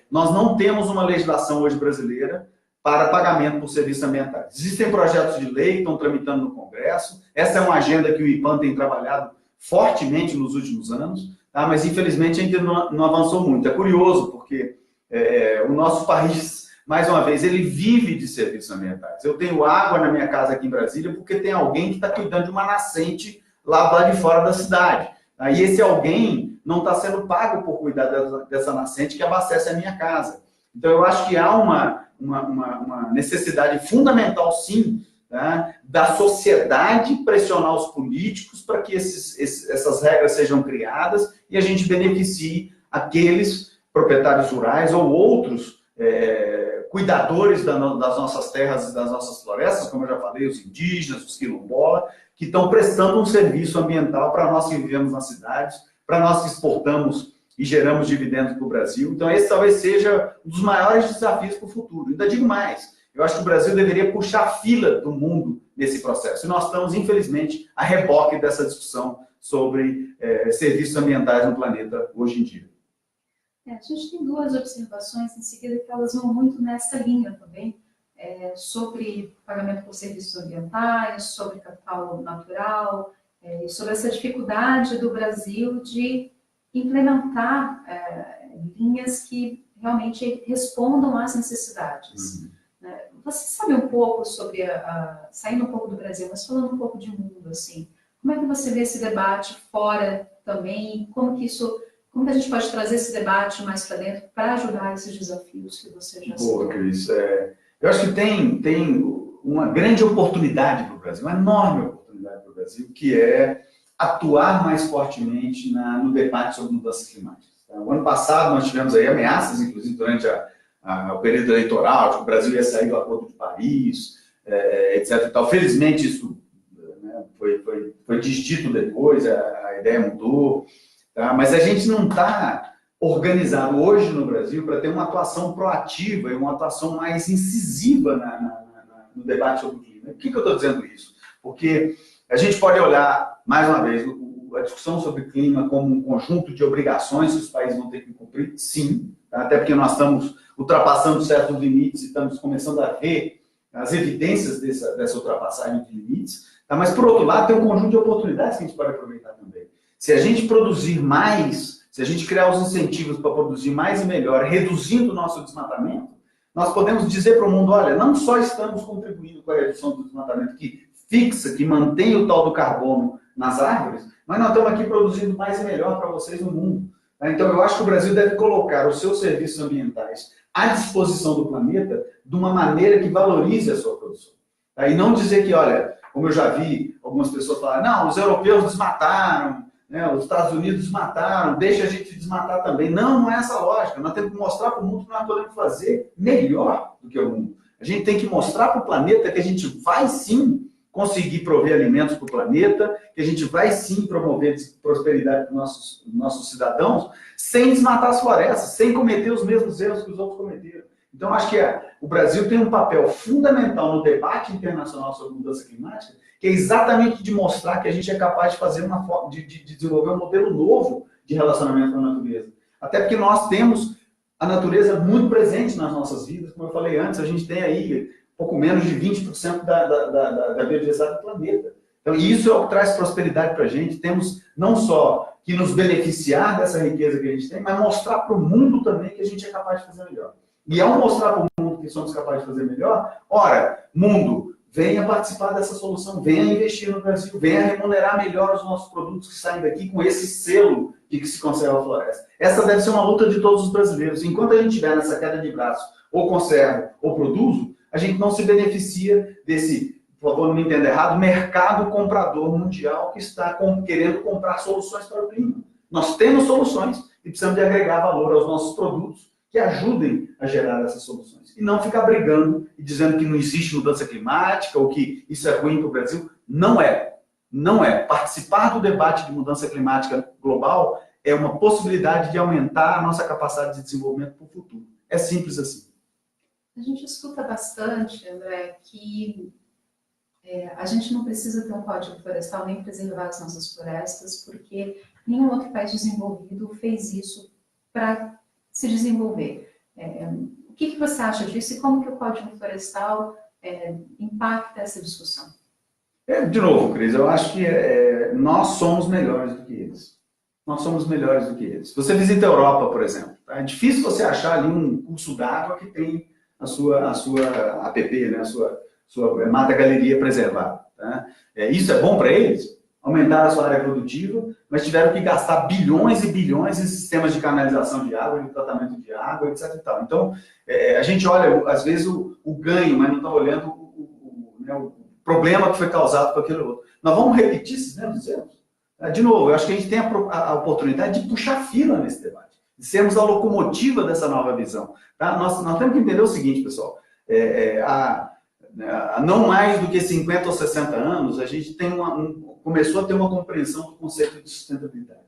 Nós não temos uma legislação hoje brasileira para pagamento por serviços ambientais. Existem projetos de lei que estão tramitando no Congresso. Essa é uma agenda que o IPAM tem trabalhado fortemente nos últimos anos, tá? Mas infelizmente ainda não avançou muito. É curioso, porque o nosso país, mais uma vez, ele vive de serviços ambientais. Eu tenho água na minha casa aqui em Brasília porque tem alguém que está cuidando de uma nascente lá de fora da cidade. Aí esse alguém não está sendo pago por cuidar dessa nascente que abastece a minha casa. Então eu acho que há uma necessidade fundamental, sim, tá, da sociedade pressionar os políticos para que essas regras sejam criadas e a gente beneficie aqueles proprietários rurais ou outros cuidadores das nossas terras e das nossas florestas, como eu já falei, os indígenas, os quilombolas, que estão prestando um serviço ambiental para nós que vivemos nas cidades, para nós que exportamos e geramos dividendos para o Brasil. Então, esse talvez seja um dos maiores desafios para o futuro. Ainda digo mais, eu acho que o Brasil deveria puxar a fila do mundo nesse processo. E nós estamos, infelizmente, a reboque dessa discussão sobre serviços ambientais no planeta hoje em dia. A gente tem duas observações em seguida que elas vão muito nessa linha também, sobre pagamento por serviços ambientais, sobre capital natural, sobre essa dificuldade do Brasil de implementar linhas que realmente respondam às necessidades. Você sabe um pouco sobre, saindo um pouco do Brasil, mas falando um pouco de mundo, assim, como é que você vê esse debate fora também, como que a gente pode trazer esse debate mais para dentro para ajudar esses desafios que você já citou? Boa, Cris. Eu acho que tem uma grande oportunidade para o Brasil, uma enorme oportunidade para o Brasil, que é atuar mais fortemente no debate sobre mudanças climáticas. O ano passado nós tivemos aí ameaças, inclusive durante o período eleitoral, de que o Brasil ia sair do Acordo de Paris, etc. E tal. Felizmente isso foi desdito depois, a ideia mudou, tá? Mas a gente não está organizado hoje no Brasil para ter uma atuação proativa e uma atuação mais incisiva no debate sobre o clima. Por que eu estou dizendo isso? Porque a gente pode olhar, mais uma vez, a discussão sobre clima como um conjunto de obrigações que os países vão ter que cumprir, sim, tá? Até porque nós estamos ultrapassando certos limites e estamos começando a ver as evidências dessa ultrapassagem de limites, tá? Mas, por outro lado, tem um conjunto de oportunidades que a gente pode aproveitar também. Se a gente produzir mais, se a gente criar os incentivos para produzir mais e melhor, reduzindo o nosso desmatamento, nós podemos dizer para o mundo, olha, não só estamos contribuindo com a redução do desmatamento, que fixa, que mantém o tal do carbono nas árvores, mas nós estamos aqui produzindo mais e melhor para vocês no mundo. Então, eu acho que o Brasil deve colocar os seus serviços ambientais à disposição do planeta de uma maneira que valorize a sua produção. E não dizer que, olha, como eu já vi algumas pessoas falarem, não, os europeus desmataram, né, os Estados Unidos desmataram, deixa a gente desmatar também. Não é essa a lógica. Nós temos que mostrar para o mundo que nós podemos fazer melhor do que o mundo. A gente tem que mostrar para o planeta que a gente vai sim conseguir prover alimentos para o planeta, que a gente vai sim promover prosperidade para os nossos cidadãos, sem desmatar as florestas, sem cometer os mesmos erros que os outros cometeram. Então, acho que o Brasil tem um papel fundamental no debate internacional sobre mudança climática, que é exatamente de mostrar que a gente é capaz de fazer de desenvolver um modelo novo de relacionamento com a natureza. Até porque nós temos a natureza muito presente nas nossas vidas, como eu falei antes, a gente tem aí pouco menos de 20% da biodiversidade do planeta. Então, isso é o que traz prosperidade para a gente. Temos não só que nos beneficiar dessa riqueza que a gente tem, mas mostrar para o mundo também que a gente é capaz de fazer melhor. E ao mostrar para o mundo que somos capazes de fazer melhor, ora, mundo, venha participar dessa solução, venha investir no Brasil, venha remunerar melhor os nossos produtos que saem daqui com esse selo de que se conserva a floresta. Essa deve ser uma luta de todos os brasileiros. Enquanto a gente estiver nessa queda de braço, ou conservo, ou produzo, a gente não se beneficia desse, por favor, não me entenda errado, mercado comprador mundial que está querendo comprar soluções para o clima. Nós temos soluções e precisamos de agregar valor aos nossos produtos que ajudem a gerar essas soluções. E não ficar brigando e dizendo que não existe mudança climática ou que isso é ruim para o Brasil. Não é. Não é. Participar do debate de mudança climática global é uma possibilidade de aumentar a nossa capacidade de desenvolvimento para o futuro. É simples assim. A gente escuta bastante, André, que a gente não precisa ter um código florestal nem preservar as nossas florestas, porque nenhum outro país desenvolvido fez isso para se desenvolver. O que você acha disso e como que o código florestal impacta essa discussão? De novo, Cris, eu acho que nós somos melhores do que eles. Nós somos melhores do que eles. Se você visita a Europa, por exemplo, tá? É difícil você achar ali um curso d'água que tem a sua APP, né? a sua mata galeria preservada. Tá? Isso é bom para eles? Aumentaram a sua área produtiva, mas tiveram que gastar bilhões e bilhões em sistemas de canalização de água, de tratamento de água, etc. E tal. Então, a gente olha, às vezes, o ganho, mas não está olhando o problema que foi causado por aquele outro. Nós vamos repetir esses mesmos erros? De novo, eu acho que a gente tem a oportunidade de puxar fila nesse debate, de sermos a locomotiva dessa nova visão. Tá? Nós temos que entender o seguinte, pessoal, há não mais do que 50 ou 60 anos, a gente tem começou a ter uma compreensão do conceito de sustentabilidade.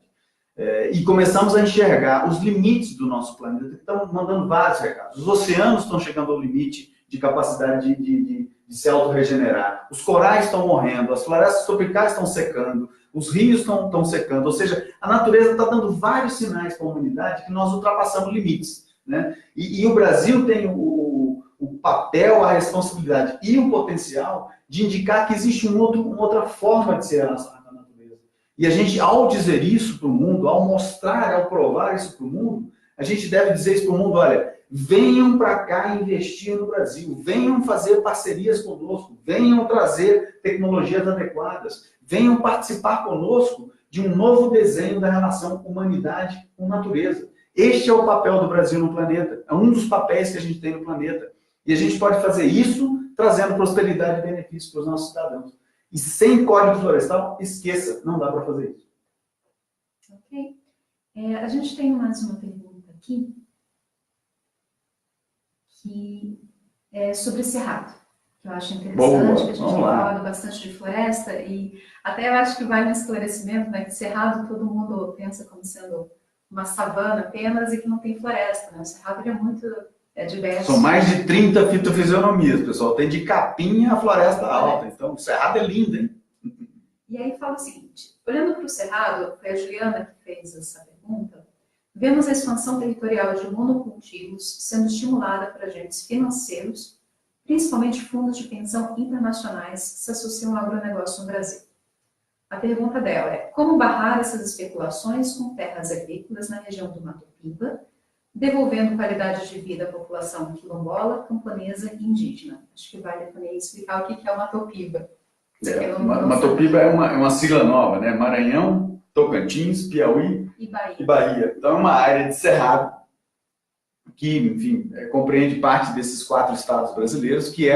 E começamos a enxergar os limites do nosso planeta, que estão mandando vários recados. Os oceanos estão chegando ao limite de capacidade de se autorregenerar. Os corais estão morrendo, as florestas tropicais estão secando, os rios estão secando. Ou seja, a natureza está dando vários sinais para a humanidade que nós ultrapassamos limites. Né? E o Brasil tem o papel, a responsabilidade e o potencial de indicar que existe uma outra forma de ser a natureza. E a gente, ao dizer isso para o mundo, ao mostrar, ao provar isso para o mundo, a gente deve dizer isso para o mundo, olha, venham para cá investir no Brasil, venham fazer parcerias conosco, venham trazer tecnologias adequadas, venham participar conosco de um novo desenho da relação humanidade com natureza. Este é o papel do Brasil no planeta, é um dos papéis que a gente tem no planeta. E a gente pode fazer isso trazendo prosperidade e benefícios para os nossos cidadãos. E sem código florestal, esqueça, não dá para fazer isso. Ok. A gente tem mais uma pergunta aqui, que é sobre Cerrado, que eu acho interessante, Boa, que a gente tem falado bastante de floresta, e até eu acho que vale um esclarecimento, né, que Cerrado todo mundo pensa como sendo uma savana apenas e que não tem floresta, né? O Cerrado é muito diverso. São mais de 30 fitofisionomias, pessoal. Tem de capim a floresta alta. Então, o Cerrado é lindo, hein? E aí fala o seguinte, olhando para o Cerrado, foi a Juliana que fez essa pergunta, vemos a expansão territorial de monocultivos sendo estimulada por agentes financeiros, principalmente fundos de pensão internacionais que se associam ao agronegócio no Brasil. A pergunta dela é, como barrar essas especulações com terras agrícolas na região do Mato Piba, devolvendo qualidade de vida à população quilombola, camponesa e indígena? Acho que vale também explicar o que é o Mato Piba. Mato Piba é uma sigla nova, né? Maranhão, Tocantins, Piauí e Bahia. Então é uma área de cerrado que, enfim, compreende parte desses 4 estados brasileiros, que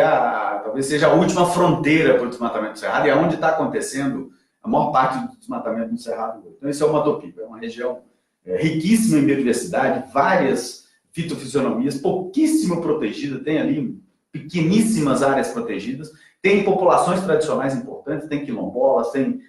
talvez seja a última fronteira para o desmatamento do cerrado e é onde está acontecendo a maior parte do desmatamento do cerrado hoje. Então esse é o Mato Piba, é uma região riquíssima em biodiversidade, várias fitofisionomias, pouquíssimo protegida, tem ali pequeníssimas áreas protegidas, tem populações tradicionais importantes, tem quilombolas, tem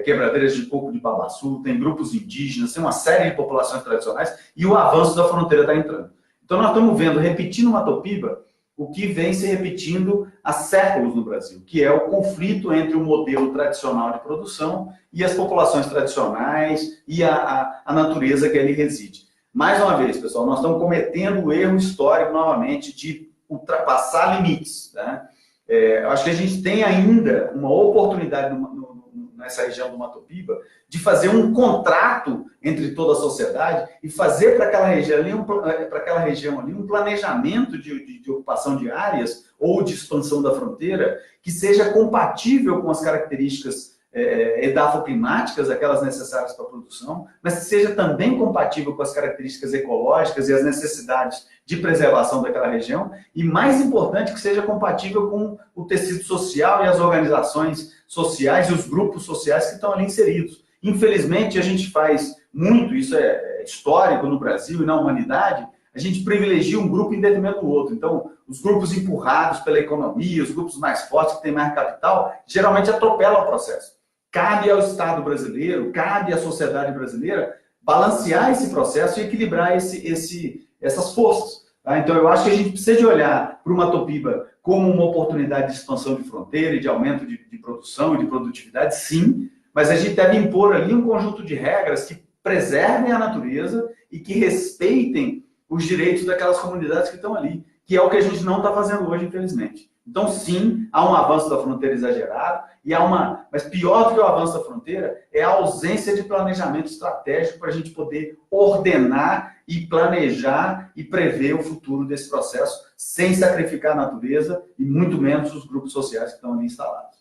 quebradeiras de coco de babaçu, tem grupos indígenas, tem uma série de populações tradicionais e o avanço da fronteira está entrando. Então nós estamos vendo, repetindo no Mato Piba, o que vem se repetindo há séculos no Brasil, que é o conflito entre o modelo tradicional de produção e as populações tradicionais e a natureza que ali reside. Mais uma vez, pessoal, nós estamos cometendo o erro histórico, novamente, de ultrapassar limites. Né? Eu acho que a gente tem ainda uma oportunidade nessa região do Mato Piba de fazer um contrato entre toda a sociedade e fazer para aquela região ali um planejamento de ocupação de áreas ou de expansão da fronteira que seja compatível com as características edafoclimáticas, aquelas necessárias para a produção, mas que seja também compatível com as características ecológicas e as necessidades de preservação daquela região, e mais importante, que seja compatível com o tecido social e as organizações sociais e os grupos sociais que estão ali inseridos. Infelizmente, a gente faz muito, isso é histórico no Brasil e na humanidade, a gente privilegia um grupo em detrimento do outro. Então, os grupos empurrados pela economia, os grupos mais fortes, que têm mais capital, geralmente atropelam o processo. Cabe ao Estado brasileiro, cabe à sociedade brasileira balancear esse processo e equilibrar essas forças. Tá? Então, eu acho que a gente precisa de olhar para o Matopiba como uma oportunidade de expansão de fronteira e de aumento de produção e de produtividade, sim, mas a gente deve impor ali um conjunto de regras que preservem a natureza e que respeitem os direitos daquelas comunidades que estão ali, que é o que a gente não está fazendo hoje, infelizmente. Então, sim, há um avanço da fronteira exagerado, mas pior do que o avanço da fronteira é a ausência de planejamento estratégico para a gente poder ordenar e planejar e prever o futuro desse processo sem sacrificar a natureza e muito menos os grupos sociais que estão ali instalados.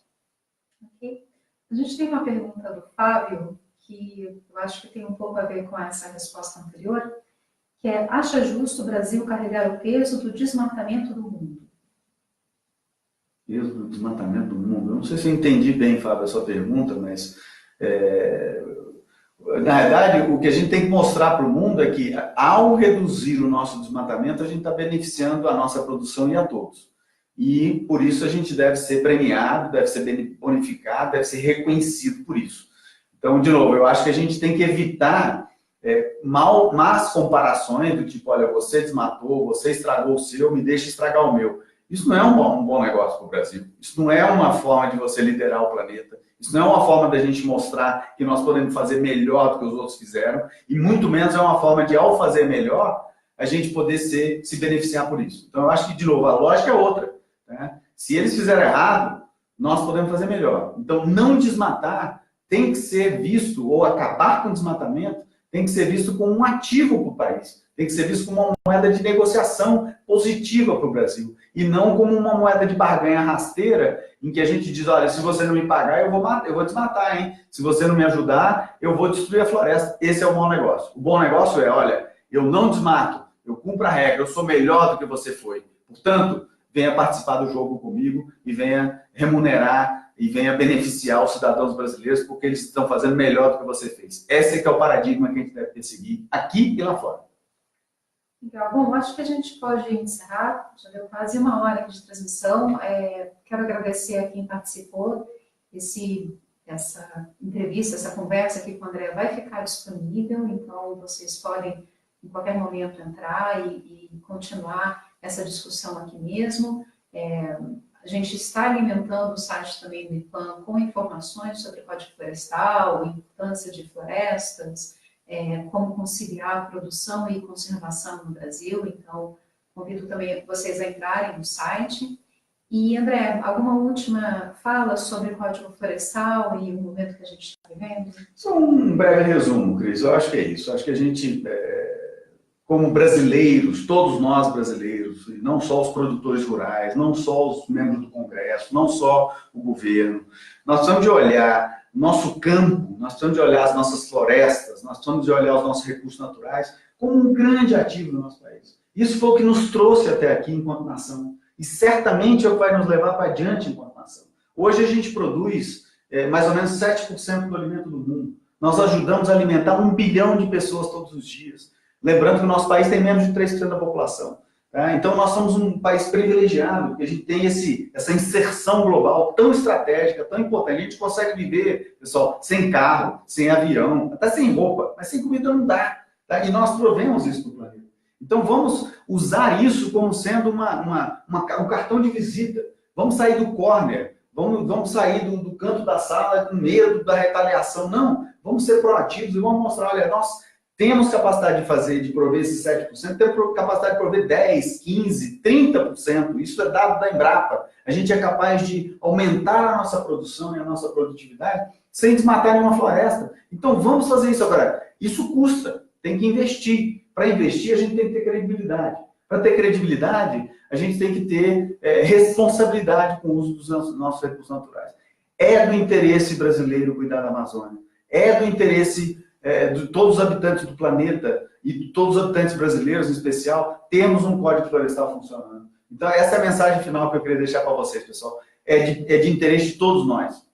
Ok. A gente tem uma pergunta do Fábio, que eu acho que tem um pouco a ver com essa resposta anterior, que é: acha justo o Brasil carregar o peso do desmatamento do mundo? Peso do desmatamento do mundo? Eu não sei se eu entendi bem, Fábio, a sua pergunta, mas na verdade o que a gente tem que mostrar para o mundo é que ao reduzir o nosso desmatamento, a gente está beneficiando a nossa produção e a todos. E por isso a gente deve ser premiado, deve ser bonificado, deve ser reconhecido por isso. Então, de novo, eu acho que a gente tem que evitar más comparações do tipo, olha, você desmatou, você estragou o seu, me deixa estragar o meu. Isso não é um bom negócio para o Brasil. Isso não é uma forma de você liderar o planeta. Isso não é uma forma da gente mostrar que nós podemos fazer melhor do que os outros fizeram. E muito menos é uma forma de, ao fazer melhor, a gente poder se beneficiar por isso. Então, eu acho que, de novo, a lógica é outra. Né? Se eles fizeram errado, nós podemos fazer melhor. Então, não desmatar tem que ser visto, ou acabar com o desmatamento, tem que ser visto como um ativo para o país. Tem que ser visto como uma moeda de negociação positiva para o Brasil. E não como uma moeda de barganha rasteira, em que a gente diz, olha, se você não me pagar, eu vou desmatar, hein? Se você não me ajudar, eu vou destruir a floresta. Esse é o bom negócio. O bom negócio é, olha, eu não desmato, eu cumpro a regra, eu sou melhor do que você foi. Portanto, venha participar do jogo comigo e venha remunerar e venha beneficiar os cidadãos brasileiros porque eles estão fazendo melhor do que você fez. Esse é o paradigma que a gente deve perseguir aqui e lá fora. Legal. Bom, acho que a gente pode encerrar. Já deu quase 1 hora aqui de transmissão. Quero agradecer a quem participou. Essa entrevista, essa conversa aqui com o André vai ficar disponível, então vocês podem, em qualquer momento, entrar e continuar essa discussão aqui mesmo. A gente está alimentando o site também do IPAM com informações sobre o Código Florestal, a importância de florestas, como conciliar a produção e conservação no Brasil. Então, convido também vocês a entrarem no site. E, André, alguma última fala sobre o Código Florestal e o momento que a gente está vivendo? Só um breve resumo, Cris. Eu acho que é isso. Eu acho que a gente, como brasileiros, todos nós brasileiros, não só os produtores rurais, não só os membros do Congresso, não só o governo, nós precisamos de olhar nosso campo, nós precisamos de olhar as nossas florestas, nós precisamos de olhar os nossos recursos naturais como um grande ativo do nosso país. Isso foi o que nos trouxe até aqui enquanto nação. E certamente é o que vai nos levar para adiante enquanto nação. Hoje a gente produz mais ou menos 7% do alimento do mundo. Nós ajudamos a alimentar 1 bilhão de pessoas todos os dias. Lembrando que o nosso país tem menos de 3% da população. Tá? Então nós somos um país privilegiado, porque a gente tem essa inserção global tão estratégica, tão importante. A gente consegue viver, pessoal, sem carro, sem avião, até sem roupa, mas sem comida não dá. Tá? E nós provemos isso para o planeta. Então vamos usar isso como sendo um cartão de visita. Vamos sair do corner, vamos sair do canto da sala com medo da retaliação. Não, vamos ser proativos e vamos mostrar, olha, nós temos capacidade de prover esses 7%, temos capacidade de prover 10%, 15%, 30%. Isso é dado da Embrapa. A gente é capaz de aumentar a nossa produção e a nossa produtividade sem desmatar nenhuma floresta. Então vamos fazer isso agora. Isso custa, tem que investir. Para investir, a gente tem que ter credibilidade. Para ter credibilidade, a gente tem que ter responsabilidade com o uso dos nossos recursos naturais. É do interesse brasileiro cuidar da Amazônia. É do interesse de todos os habitantes do planeta e de todos os habitantes brasileiros, em especial, temos um Código Florestal funcionando. Então, essa é a mensagem final que eu queria deixar para vocês, pessoal. É de interesse de todos nós.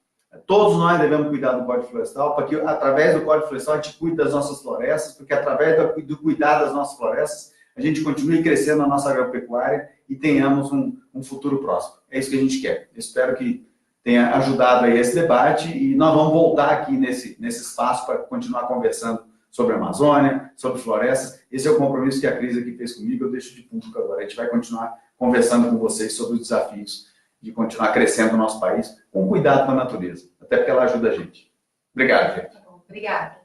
Todos nós devemos cuidar do Código Florestal, porque através do Código Florestal a gente cuida das nossas florestas, porque através do cuidar das nossas florestas a gente continue crescendo a nossa agropecuária e tenhamos um futuro próximo. É isso que a gente quer. Eu espero que tenha ajudado aí esse debate e nós vamos voltar aqui nesse espaço para continuar conversando sobre a Amazônia, sobre florestas. Esse é o compromisso que a Cris aqui fez comigo, eu deixo de público agora. A gente vai continuar conversando com vocês sobre os desafios de continuar crescendo no nosso país com cuidado com a natureza, até porque ela ajuda a gente. Obrigado, gente. Obrigada.